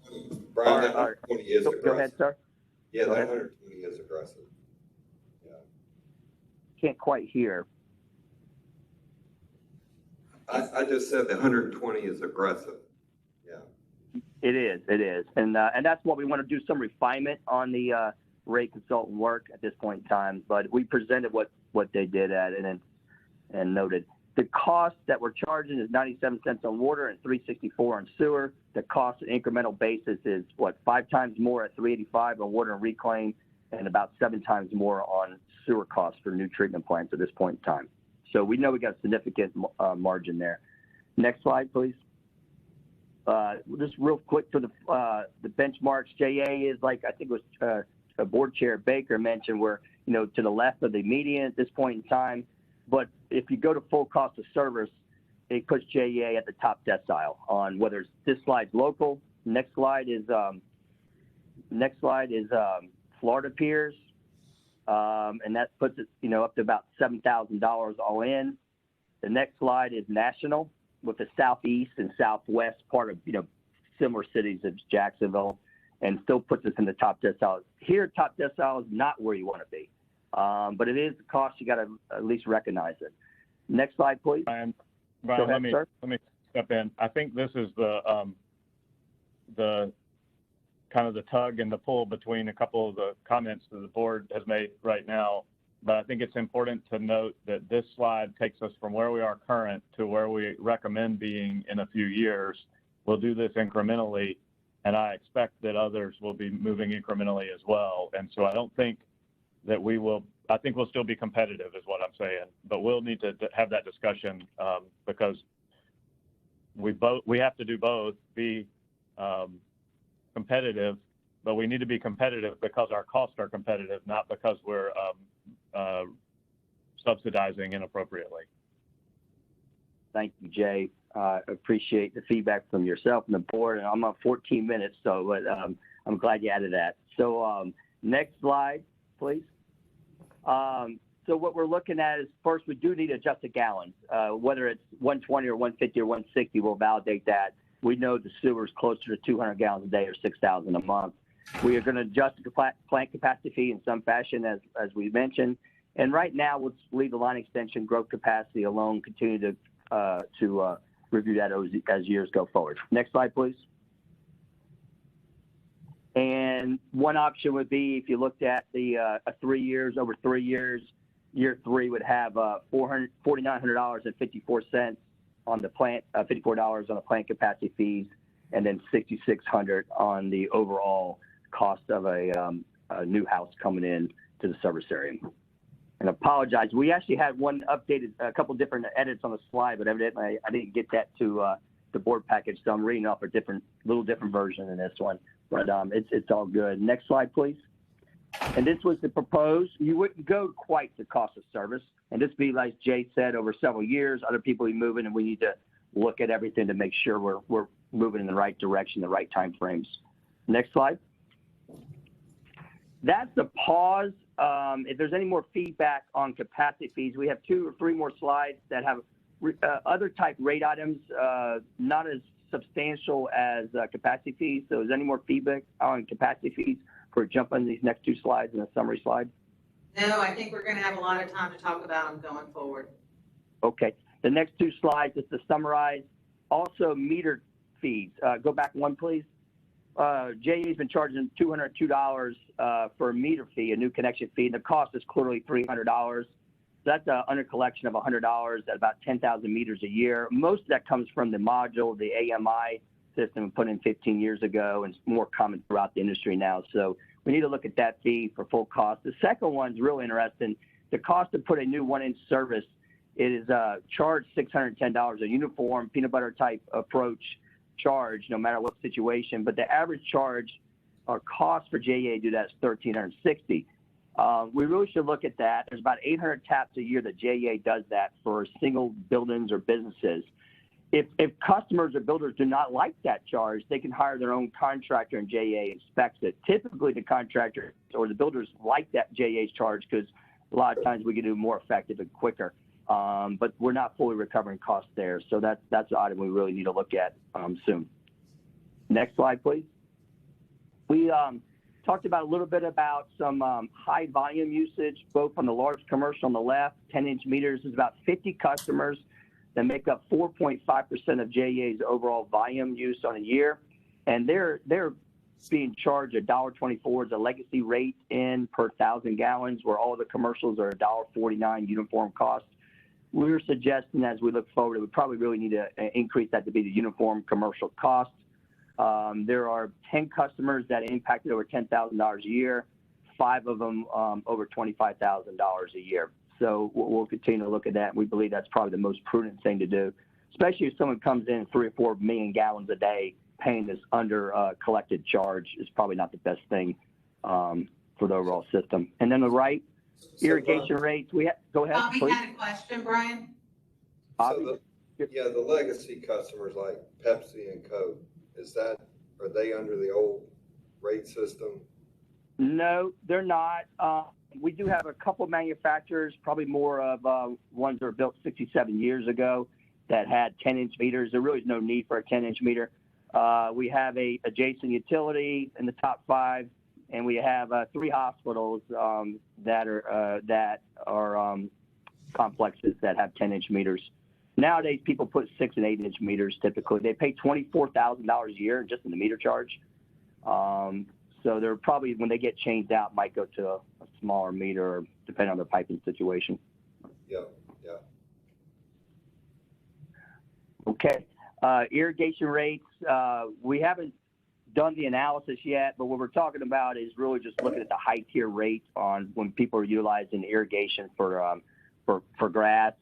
Brian, that 120 is aggressive. Go ahead, sir. Yeah, that 120 is aggressive. Yeah. Can't quite hear. I just said the 120 is aggressive. Yeah. It is. And that's what we want to do, some refinement on the rate consultant work at this point in time, but we presented what they did at it and noted. The cost that we're charging is 97 cents on water and 364 on sewer. The cost on incremental basis is 5 times more at 385 on water and reclaim, and about 7 times more on sewer costs for new treatment plants at this point in time. So we know we got a significant margin there. Next slide, please. Just real quick for the benchmarks, JEA is like, I think it was Board Chair Baker mentioned, we're to the left of the median at this point in time. But if you go to full cost of service, it puts JEA at the top decile on whether it's, this slide's local. Next slide is Florida peers, and that puts it up to about $7,000 all in. The next slide is national, with the southeast and southwest part of similar cities as Jacksonville, and still puts us in the top decile. Here, top decile is not where you want to be, but it is the cost. You got to at least recognize it. Next slide, please. Brian, ahead, let me step in. I think this is the kind of the tug and the pull between a couple of the comments that the board has made right now. But I think it's important to note that this slide takes us from where we are current to where we recommend being in a few years. We'll do this incrementally, and I expect that others will be moving incrementally as well. And so I don't think that I think we'll still be competitive is what I'm saying, but we'll need to have that discussion because we have to do both, be competitive, but we need to be competitive because our costs are competitive, not because we're subsidizing inappropriately. Thank you, Jay. Appreciate the feedback from yourself and the board. And I'm on 14 minutes, so I'm glad you added that. So next slide, please. So what we're looking at is, first, we do need adjusted gallons. Whether it's 120 or 150 or 160, we'll validate that. We know the sewer is closer to 200 gallons a day or 6,000 a month. We are going to adjust the plant capacity fee in some fashion, as we mentioned. And right now, let's leave the line extension growth capacity alone, continue to review that as years go forward. Next slide, please. And one option would be, if you looked at the 3 years, over 3 years, year 3 would have $4,900.54 on the plant, $54 on the plant capacity fees, and then $6,600 on the overall cost of a new house coming in to the service area. And apologize, we actually had one updated, a couple different edits on the slide, but evidently I didn't get that to the board package, so I'm reading off a little different version in this one. But it's all good. Next slide, please. And this was the proposed. You wouldn't go quite the cost of service. And this be, like Jay said, over several years, other people be moving, and we need to look at everything to make sure we're moving in the right direction, the right time frames. Next slide. That's the pause. If there's any more feedback on capacity fees, we have 2 or 3 more slides that have other type rate items, not as substantial as capacity fees. So is there any more feedback on capacity fees for jump on these next 2 slides and a summary slide? No, I think we're going to have a lot of time to talk about them going forward. Okay. The next 2 slides, just to summarize, also meter fees. Go back 1, please. JEA has been charging $202 for a meter fee, a new connection fee, and the cost is clearly $300. So that's an under collection of $100 at about 10,000 meters a year. Most of that comes from the module, the AMI system put in 15 years ago, and it's more common throughout the industry now. So we need to look at that fee for full cost. The second one's really interesting. The cost to put a new 1-inch service, it is charged $610, a uniform peanut butter type approach charge, no matter what situation. But the average charge or cost for JEA to do that is $1,360. We really should look at that. There's about 800 taps a year that JEA does that for single buildings or businesses. If customers or builders do not like that charge, they can hire their own contractor and JEA inspects it. Typically, the contractor or the builders like that JEA's charge because a lot of times we can do more effective and quicker. But we're not fully recovering costs there. So that's the item we really need to look at soon. Next slide, please. We talked about a little bit about some high volume usage, both on the large commercial on the left, 10-inch meters. There's about 50 customers that make up 4.5% of JEA's overall volume use on a year. And they're being charged $1.24 as a legacy rate in per 1,000 gallons, where all the commercials are $1.49 uniform cost. We're suggesting as we look forward, we probably really need to increase that to be the uniform commercial cost. There are 10 customers that impacted over $10,000 a year, 5 of them over $25,000 a year. So we'll continue to look at that. We believe that's probably the most prudent thing to do, especially if someone comes in 3 or 4 million gallons a day, paying this under collected charge is probably not the best thing for the overall system. And then the right, irrigation rates. Go ahead, Bobby please. had a question, Brian. So the legacy customers like Pepsi and Coke, are they under the old rate system? No, they're not. We do have a couple manufacturers, probably more of ones that were built 67 years ago that had 10-inch meters. There really is no need for a 10-inch meter. We have a adjacent utility in the top 5, and we have 3 hospitals that are complexes that have 10-inch meters. Nowadays, people put 6 and 8-inch meters typically. They pay $24,000 a year just in the meter charge. So they're probably, when they get changed out, might go to a smaller meter, depending on their piping situation. Yeah. Okay. Irrigation rates, we haven't done the analysis yet, but what we're talking about is really just looking at the high tier rate on when people are utilizing irrigation for grass.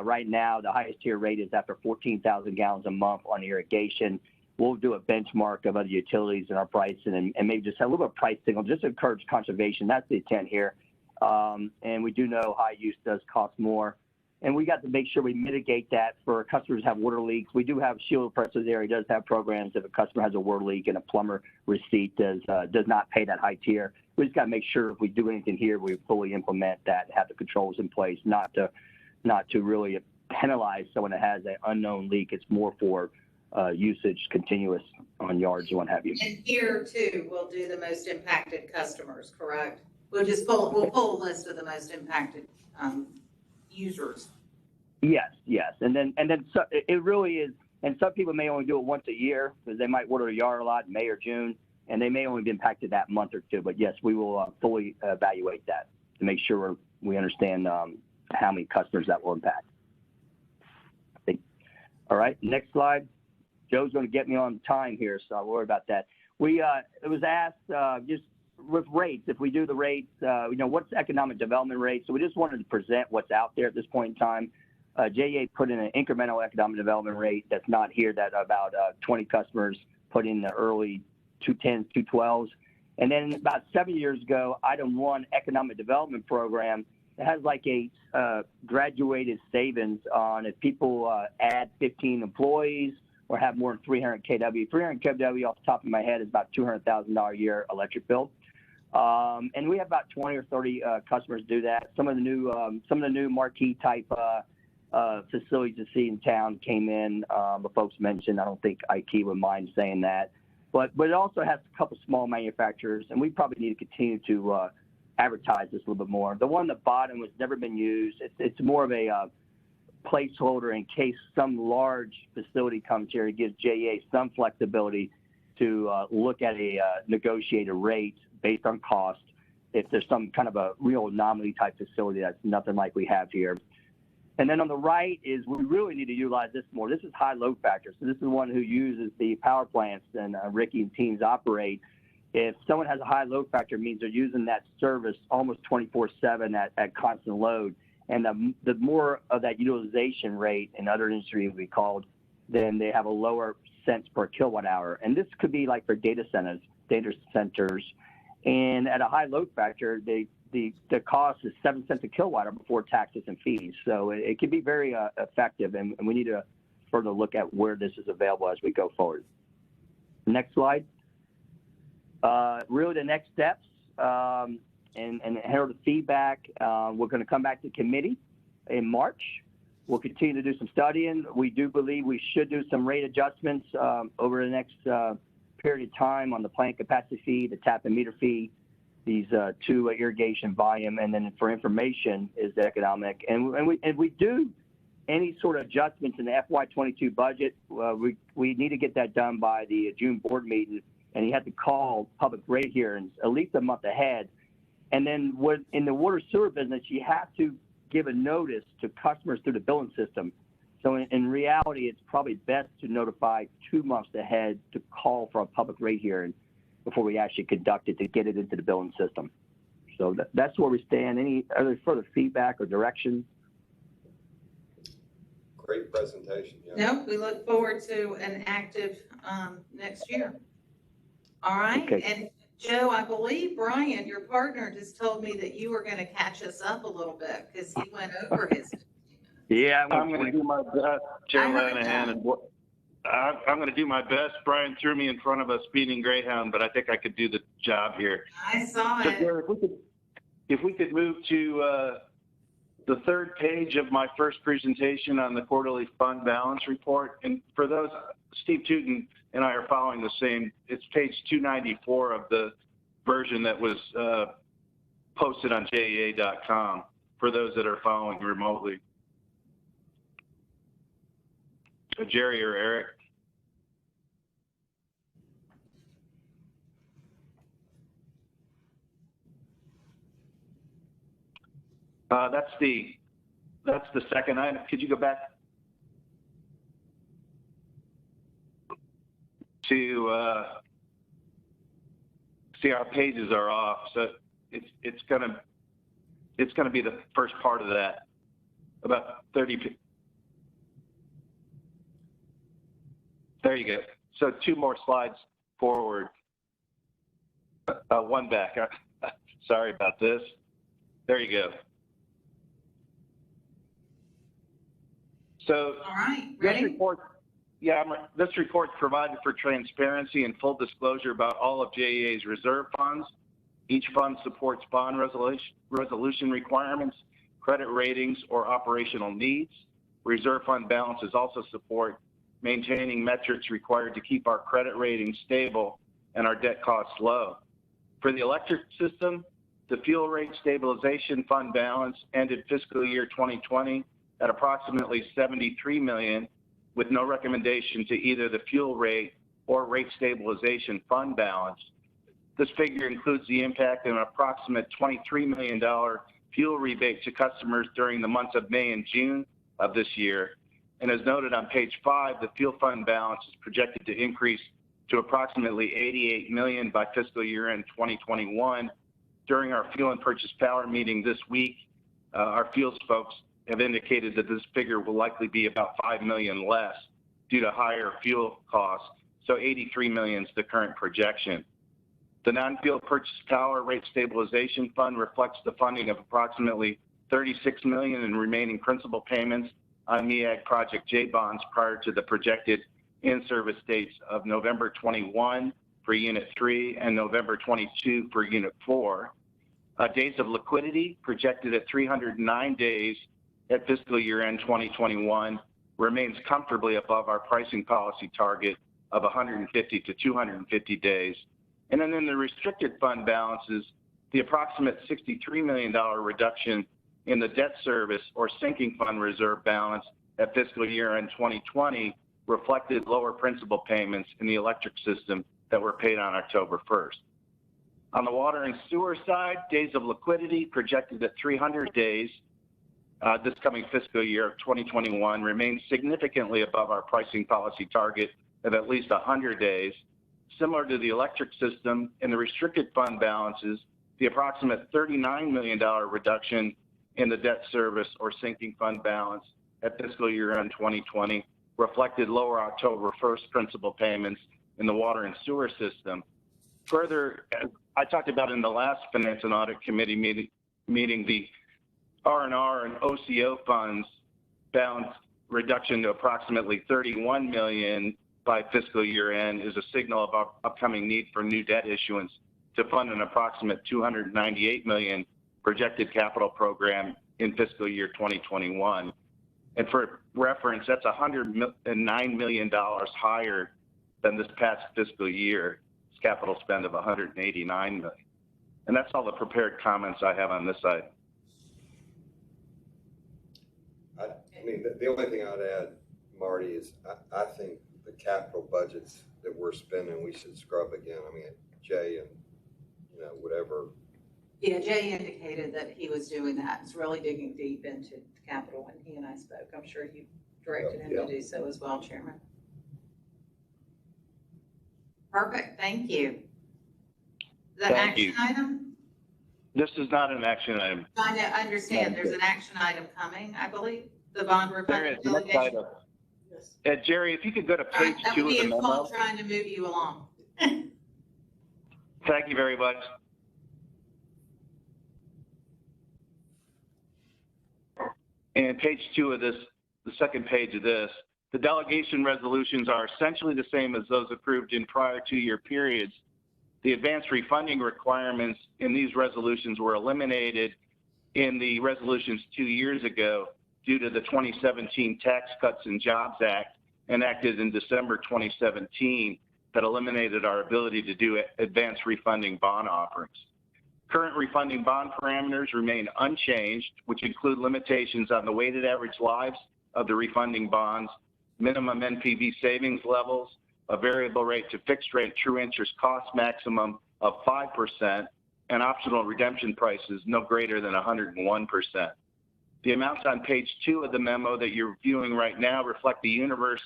Right now, the highest tier rate is after 14,000 gallons a month on irrigation. We'll do a benchmark of other utilities in our pricing and maybe just have a little bit of price signal just to encourage conservation. That's the intent here. And we do know high use does cost more. And we got to make sure we mitigate that for customers who have water leaks. We do have Shield Presses area does have programs if a customer has a water leak and a plumber receipt does not pay that high tier. We just got to make sure if we do anything here, we fully implement that and have the controls in place, not to really penalize someone that has an unknown leak. It's more for usage continuous on yards and what have you. And here too, we'll do the most impacted customers, correct? We'll pull a list of the most impacted users. Yes. And then so it really is, and some people may only do it once a year because they might water a yard a lot in May or June, and they may only be impacted that month or two. But yes, we will fully evaluate that to make sure we understand how many customers that will impact. All right, next slide. Joe's going to get me on time here, so I'll worry about that. It was asked just with rates, if we do the rates, what's the economic development rate? So we just wanted to present what's out there at this point in time. JEA put in an incremental economic development rate that's not here, that about 20 customers put in the early 210s, 212s. And then about 7 years ago, item 1 economic development program has like a graduated savings on if people add 15 employees or have more than 300 kW. 300 kW off the top of my head is about $200,000 a year electric bill. And we have about 20 or 30 customers do that. Some of the new marquee type facilities you see in town came in. The folks mentioned, I don't think IT would mind saying that, but it also has a couple small manufacturers, and we probably need to continue to advertise this a little bit more. The one at the bottom has never been used. It's more of a placeholder in case some large facility comes here. It gives JEA some flexibility to look at a negotiated rate based on cost if there's some kind of a real anomaly type facility that's nothing like we have here. And then on the right is we really need to utilize this more. This is high load factor. So this is one who uses the power plants and Ricky and teams operate. If someone has a high load factor, it means they're using that service almost 24/7 at constant load. And the more of that utilization rate in other industries we called, then they have a lower cents per kilowatt hour. And this could be like for data centers. And at a high load factor, the cost is 7 cents a kilowatt hour before taxes and fees. So it can be very effective, and we need to further look at where this is available as we go forward. Next slide. Really the next steps and hear the feedback. We're going to come back to committee in March. We'll continue to do some studying. We do believe we should do some rate adjustments over the next period of time on the plant capacity fee, the tap and meter fee, these two irrigation volume, and then for information is the economic. And we do any sort of adjustments in the FY22 budget. We need to get that done by the June board meeting, and you have to call public rate hearings at least a month ahead. And then in the water sewer business, you have to give a notice to customers through the billing system. So in reality, it's probably best to notify 2 months ahead to call for a public rate hearing before we actually conduct it to get it into the billing system. So that's where we stand. Any other further feedback or direction? Great presentation. Yeah. Nope, we look forward to an active next year. All right. Okay. And Joe, I believe Brian, your partner, just told me that you were going to catch us up a little bit because he went over his. Yeah, I'm going to do my best, Chair Lanahan, and I'm going to do my best. Brian threw me in front of a speeding Greyhound, but I think I could do the job here. I saw So, it. if we could move to the third page of my first presentation on the quarterly fund balance report. And for those, Steve Tootin and I are following the same. It's page 294 of the version that was posted on JEA.com for those that are following remotely. Jerry or Eric? That's the second item. Could you go back to see our pages are off, so it's gonna be the first part of that, about 30. There you go. So 2 more slides forward. One back. Sorry about this. There you go. So All right, ready? This report provided for transparency and full disclosure about all of JEA's reserve funds. Each fund supports bond resolution requirements, credit ratings, or operational needs. Reserve fund balances also support maintaining metrics required to keep our credit ratings stable and our debt costs low. For the electric system, the fuel rate stabilization fund balance ended fiscal year 2020 at approximately $73 million, with no recommendation to either the fuel rate or rate stabilization fund balance. This figure includes the impact of an approximate $23 million fuel rebate to customers during the months of May and June of this year. And as noted on page 5, the fuel fund balance is projected to increase to approximately $88 million by fiscal year end 2021. During our fuel and purchase power meeting this week, our fuels folks have indicated that this figure will likely be about $5 million less due to higher fuel costs. So $83 million is the current projection. The non-fuel purchase power rate stabilization fund reflects the funding of approximately $36 million in remaining principal payments on MEAG Project J bonds prior to the projected in-service dates of November 21 for Unit 3 and November 22 for Unit 4. Days of liquidity projected at 309 days at fiscal year end 2021 remains comfortably above our pricing policy target of 150 to 250 days. And then in the restricted fund balances, the approximate $63 million reduction in the debt service or sinking fund reserve balance at fiscal year end 2020 reflected lower principal payments in the electric system that were paid on October 1st. On the water and sewer side, days of liquidity projected at 300 days this coming fiscal year of 2021 remains significantly above our pricing policy target of at least 100 days. Similar to the electric system, in the restricted fund balances, the approximate $39 million reduction in the debt service or sinking fund balance at fiscal year end 2020 reflected lower October 1st principal payments in the water and sewer system. Further, as I talked about in the last Finance and Audit Committee meeting, the R&R and OCO funds balance reduction to approximately $31 million by fiscal year end is a signal of our upcoming need for new debt issuance to fund an approximate $298 million projected capital program in fiscal year 2021. And for reference, that's $109 million higher than this past fiscal year's capital spend of $189 million. And that's all the prepared comments I have on this side. I mean, the only thing I'd add, Marty, is I think the capital budgets that we're spending, we should scrub again. I mean, Jay and, whatever. Yeah, Jay indicated that he was doing that. It's really digging deep into capital when he and I spoke. I'm sure you directed him to do so as well, Chairman. Perfect, thank you. Is that an action item? This is not an action item. I understand. There's an action item coming, I believe. The bond refund delegation. Jerry, if you could go to page 2 of the memo. That would be trying to move you along. Thank you very much. And page 2 of this, the second page of this, the delegation resolutions are essentially the same as those approved in prior 2-year periods. The advanced refunding requirements in these resolutions were eliminated in the resolutions 2 years ago due to the 2017 Tax Cuts and Jobs Act enacted in December 2017 that eliminated our ability to do advanced refunding bond offerings. Current refunding bond parameters remain unchanged, which include limitations on the weighted average lives of the refunding bonds, minimum NPV savings levels, a variable rate to fixed rate true interest cost maximum of 5%, and optional redemption prices no greater than 101%. The amounts on page 2 of the memo that you're viewing right now reflect the universe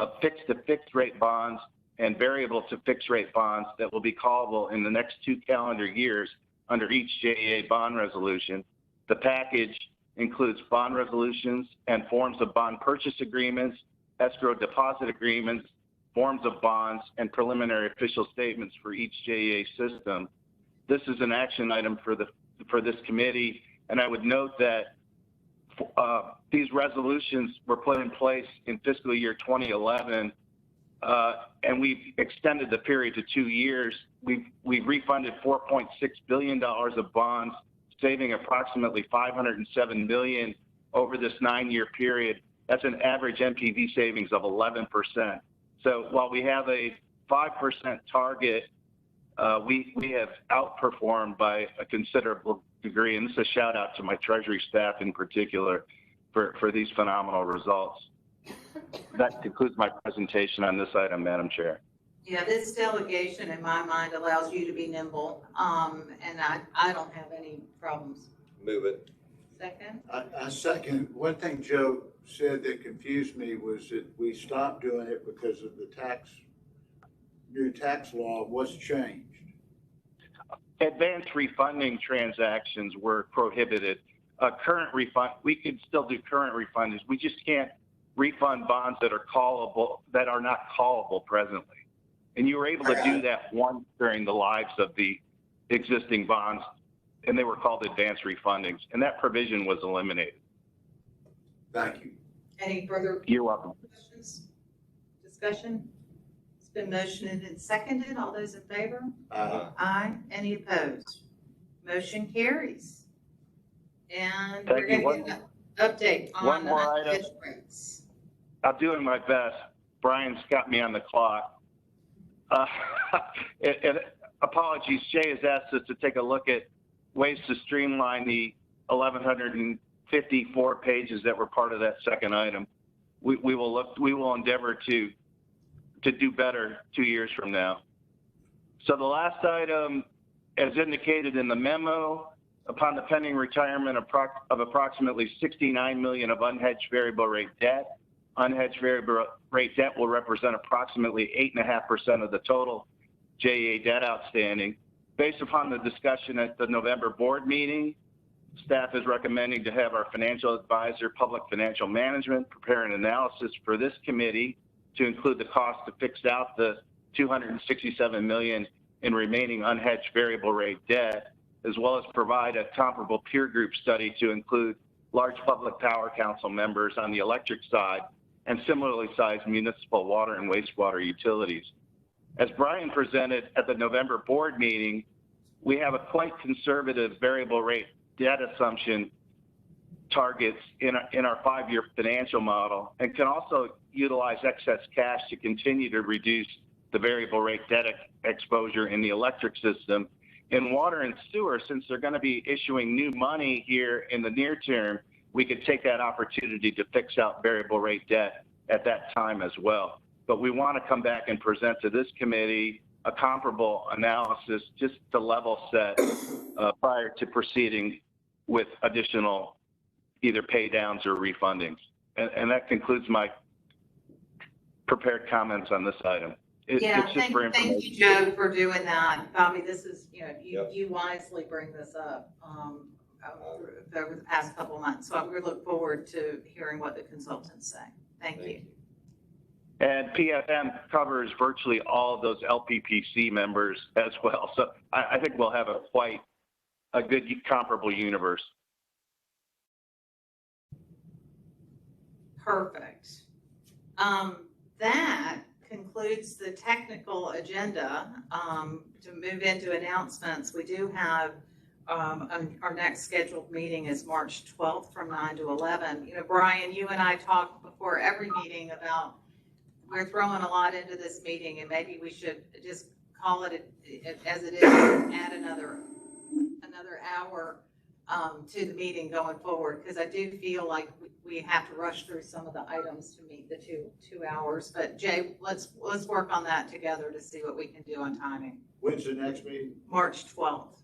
of fixed to fixed rate bonds and variable to fixed rate bonds that will be callable in the next 2 calendar years under each JEA bond resolution. The package includes bond resolutions and forms of bond purchase agreements, escrow deposit agreements, forms of bonds, and preliminary official statements for each JEA system. This is an action item for this committee, and I would note that these resolutions were put in place in fiscal year 2011, and we've extended the period to 2 years. We've refunded $4.6 billion of bonds, saving approximately $507 million over this 9-year period. That's an average NPV savings of 11%. So while we have a 5% target, we have outperformed by a considerable degree, and this is a shout out to my Treasury staff in particular for these phenomenal results. That concludes my presentation on this item, Madam Chair. Yeah, this delegation in my mind allows you to be nimble, and I don't have any problems. Move it. Second? I second. One thing Joe said that confused me was that we stopped doing it because of the new tax law. What's changed? Advanced refunding transactions were prohibited. Current refund, we could still do current refundings. We just can't refund bonds that are callable, that are not callable presently. And you were able to do that once during the lives of the existing bonds and they were called advanced refundings, and that provision was eliminated. Thank you. Any further You're welcome. questions? Discussion? It's been motioned and seconded. All those in favor? Aye. Any opposed? Motion carries. And we're Thank you. going to get an update on One more item. unhedged rates. I'm doing my best. Brian's got me on the clock. And apologies, Jay has asked us to take a look at ways to streamline the 1,154 pages that were part of that second item. We will endeavor to do better 2 years from now. So the last item, as indicated in the memo, upon the pending retirement of approximately $69 million of unhedged variable rate debt, unhedged variable rate debt will represent approximately 8.5% of the total JEA debt outstanding. Based upon the discussion at the November board meeting, staff is recommending to have our financial advisor, Public Financial Management, prepare an analysis for this committee to include the cost to fix out the $267 million in remaining unhedged variable rate debt, as well as provide a comparable peer group study to include large public power council members on the electric side and similarly sized municipal water and wastewater utilities. As Brian presented at the November board meeting, we have a quite conservative variable rate debt assumption targets in our 5-year financial model, and can also utilize excess cash to continue to reduce the variable rate debt exposure in the electric system. In water and sewer, since they're going to be issuing new money here in the near term, we could take that opportunity to fix out variable rate debt at that time as well. But we want to come back and present to this committee a comparable analysis just to level set prior to proceeding with additional either pay downs or refundings. And that concludes my prepared comments on this item. It's just for information. Thank you, Joe, for doing that. Bobby, this is, you wisely bring this up over the past couple of months. So we look forward to hearing what the consultants say. Thank you. And PFM covers virtually all of those LPPC members as well. So I think we'll have quite a good comparable universe. Perfect. That concludes the technical agenda. To move into announcements, we do have our next scheduled meeting is March 12th from 9 to 11. Brian, you and I talked before every meeting about we're throwing a lot into this meeting, and maybe we should just call it as it is, add another hour to the meeting going forward, because I do feel like we have to rush through some of the items to meet the two hours. But Jay, let's work on that together to see what we can do on timing. When's the next meeting? March 12th.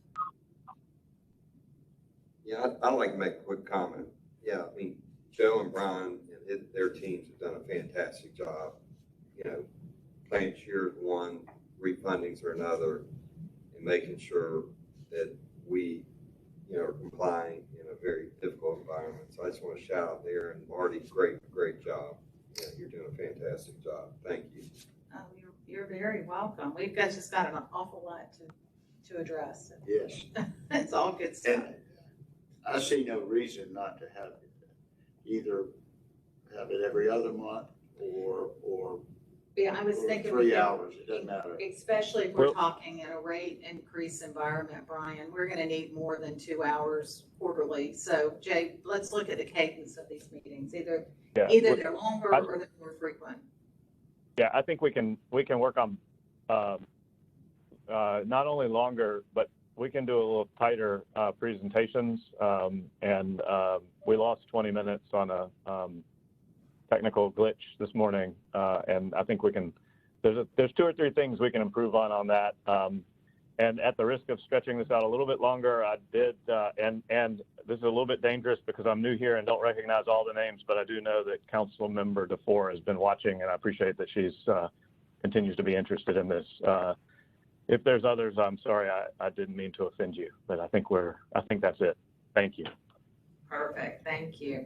Yeah, I'd like to make a quick comment. Yeah, I mean, Joe and Brian and their teams have done a fantastic job. Plant shares one, refundings are another, and making sure that we, are complying in a very difficult environment. So I just want to shout out there, and Marty, great job. You're doing a fantastic job. Thank you. Oh, you're very welcome. We've just got an awful lot to address. Yes. It's all good stuff. And I see no reason not to have it. Either have it every other month or yeah, I was thinking 3 hours. It doesn't matter. Especially if we're talking in a rate increase environment, Brian, we're going to need more than 2 hours quarterly. So Jay, let's look at the cadence of these meetings. Either they're longer or they're more frequent. Yeah, I think we can work on not only longer, but we can do a little tighter presentations. And we lost 20 minutes on a technical glitch this morning, and I think we can. There's 2 or 3 things we can improve on that. And at the risk of stretching this out a little bit longer, I did. And this is a little bit dangerous because I'm new here and don't recognize all the names, but I do know that Council Member DeFore has been watching, and I appreciate that she's continues to be interested in this. If there's others, I'm sorry, I didn't mean to offend you, but I think that's it. Thank you. Perfect. Thank you.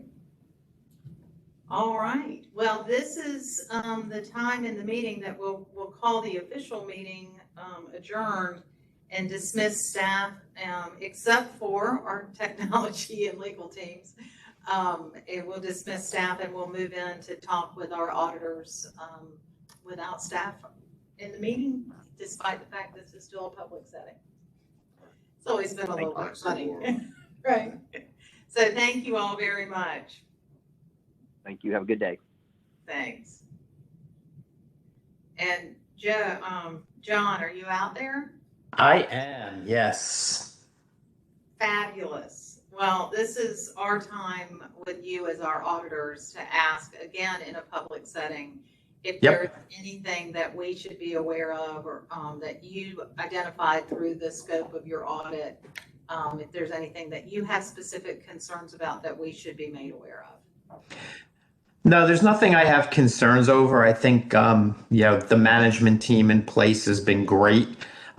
All right. Well, this is the time in the meeting that we'll call the official meeting adjourned. and dismiss staff, except for our technology and legal teams. It will dismiss staff and we'll move in to talk with our auditors without staff in the meeting, despite the fact this is still a public setting. It's always been a little bit funny. Right. So thank you all very much. Thank you. Have a good day. Thanks. And Joe, John, are you out there? I am, yes. Fabulous. Well, this is our time with you as our auditors to ask again in a public setting if there's anything that we should be aware of or that you identified through the scope of your audit. If there's anything that you have specific concerns about that we should be made aware of. No, there's nothing I have concerns over. I think, the management team in place has been great.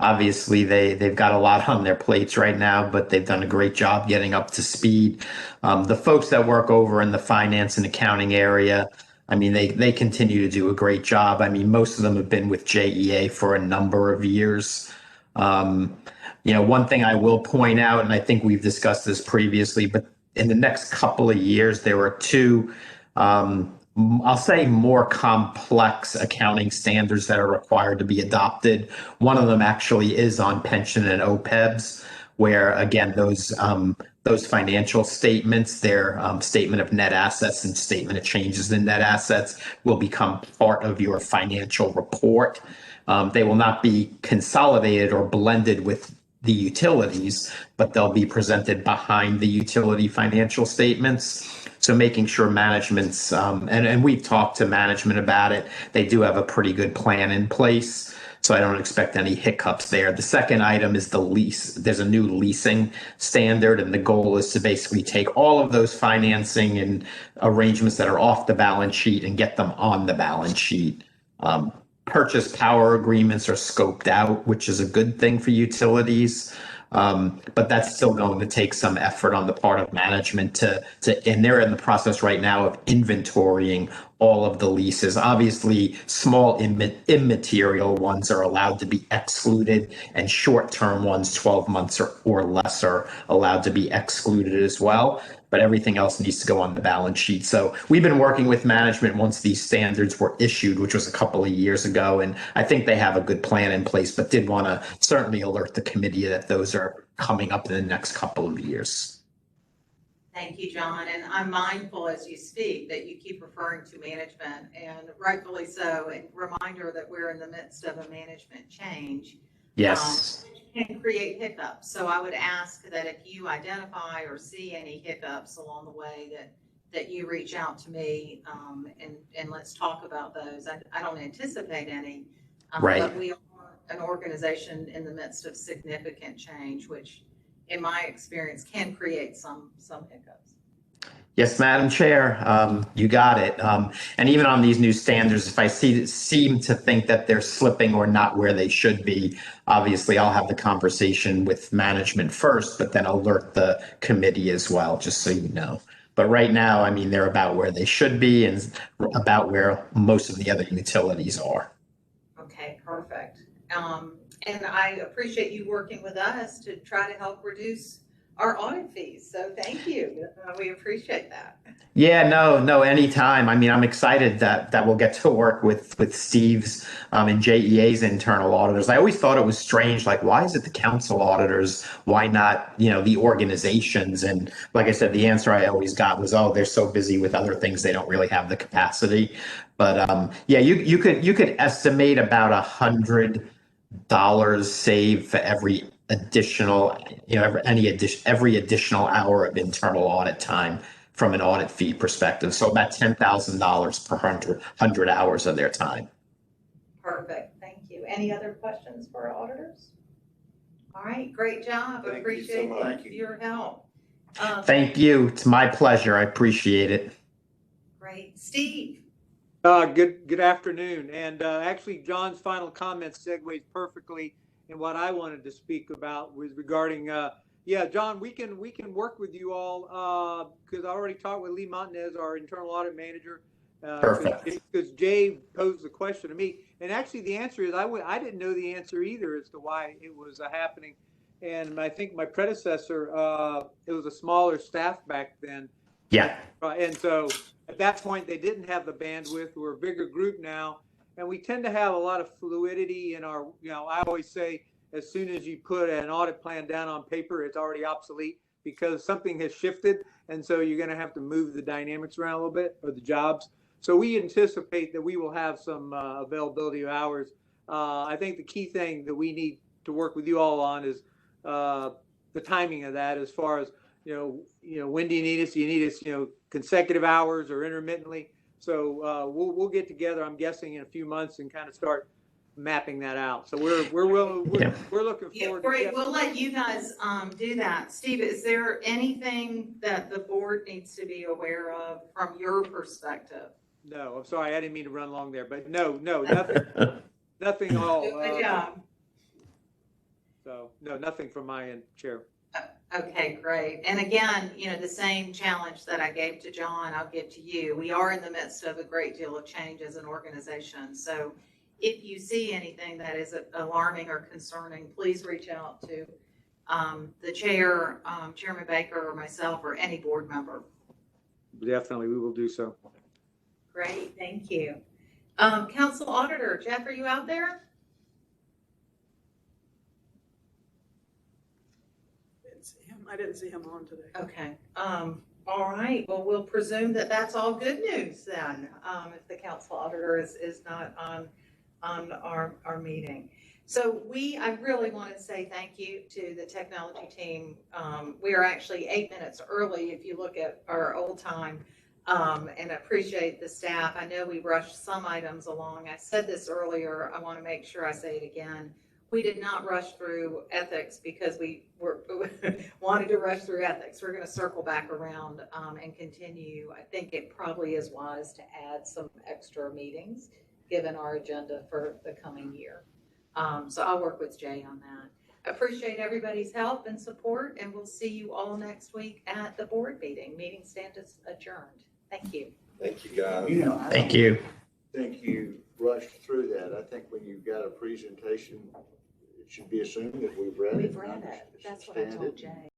Obviously, they've got a lot on their plates right now, but they've done a great job getting up to speed. The folks that work over in the finance and accounting area, I mean, they continue to do a great job. I mean, most of them have been with JEA for a number of years. One thing I will point out, and I think we've discussed this previously, but in the next couple of years, there are two I'll say more complex accounting standards that are required to be adopted. One of them actually is on pension and OPEBs, where again, those financial statements, their statement of net assets and statement of changes in net assets will become part of your financial report. They will not be consolidated or blended with the utilities, but they'll be presented behind the utility financial statements. So making sure management's, and we've talked to management about it, they do have a pretty good plan in place. So I don't expect any hiccups there. The second item is the lease. There's a new leasing standard, and the goal is to basically take all of those financing and arrangements that are off the balance sheet and get them on the balance sheet. Purchase power agreements are scoped out, which is a good thing for utilities. But that's still going to take some effort on the part of management and they're in the process right now of inventorying all of the leases. Obviously, small immaterial ones are allowed to be excluded, and short-term ones, 12 months or less, are allowed to be excluded as well. But everything else needs to go on the balance sheet. So we've been working with management once these standards were issued, which was a couple of years ago. And I think they have a good plan in place, but did want to certainly alert the committee that those are coming up in the next couple of years. Thank you, John. And I'm mindful as you speak that you keep referring to management, and rightfully so. And reminder that we're in the midst of a management change. Yes. Which can create hiccups. So I would ask that if you identify or see any hiccups along the way, that you reach out to me, and let's talk about those. I don't anticipate any, right. But we are an organization in the midst of significant change, which in my experience can create some hiccups. Yes, Madam Chair, you got it. And even on these new standards, if I seem to think that they're slipping or not where they should be, obviously I'll have the conversation with management first, but then alert the committee as well, just so you know. But right now, I mean, they're about where they should be and about where most of the other utilities are. Okay, perfect. And I appreciate you working with us to try to help reduce our audit fees. So thank you. We appreciate that. Yeah, no, anytime. I mean, I'm excited that we'll get to work with Steve's and JEA's internal auditors. I always thought it was strange, like, why is it the council auditors? Why not, the organizations? And like I said, the answer I always got was, oh, they're so busy with other things, they don't really have the capacity. But yeah, you could estimate about $100 saved for every additional, every additional hour of internal audit time from an audit fee perspective. So about $10,000 per 100 hours of their time. Perfect. Thank you. Any other questions for our auditors? All right. Great job. Appreciate your help. Thank you. It's my pleasure. I appreciate it. Great. Steve. Good afternoon. And actually, John's final comment segues perfectly in what I wanted to speak about was regarding, John, we can work with you all because I already talked with Lee Montanez, our internal audit manager, Perfect. Because Jay posed the question to me, and actually the answer is I didn't know the answer either as to why it was happening. And I think my predecessor, it was a smaller staff back then. Yeah. And so at that point, they didn't have the bandwidth. We're a bigger group now, and we tend to have a lot of fluidity in our, I always say, as soon as you put an audit plan down on paper, it's already obsolete because something has shifted. And so you're going to have to move the dynamics around a little bit, or the jobs. So we anticipate that we will have some availability of hours. I think the key thing that we need to work with you all on is the timing of that, as far as, when do you need us? Do you need us, consecutive hours or intermittently? So we'll get together, I'm guessing, in a few months and kind of start mapping that out. So we're looking forward to great. We'll let you guys do that. Steve, is there anything that the board needs to be aware of from your perspective? No, I'm sorry, I didn't mean to run along there, but no, nothing, nothing at all. Good job. So no, nothing from my end, Chair. Okay, great. And again, the same challenge that I gave to John, I'll give to you. We are in the midst of a great deal of change as an organization. So if you see anything that is alarming or concerning, please reach out to the chair, Chairman Baker, or myself, or any board member. Definitely, we will do so. Great, thank you. Council Auditor, Jeff, are you out there? I didn't see him on today. Okay. All right. Well, we'll presume that that's all good news then, if the council auditor is not on our meeting. So I really want to say thank you to the technology team. We are actually 8 minutes early if you look at our old time, and appreciate the staff. I know we rushed some items along. I said this earlier. I want to make sure I say it again. We did not rush through ethics because we wanted to rush through ethics. We're going to circle back around and continue. I think it probably is wise to add some extra meetings given our agenda for the coming year. So I'll work with Jay on that. Appreciate everybody's help and support, and we'll see you all next week at the board meeting. Meeting stands adjourned. Thank you. Thank you, guys. Thank you. Think you rushed through that. I think when you've got a presentation, it should be assumed that we've read it. We've read it. That's what I told Jay.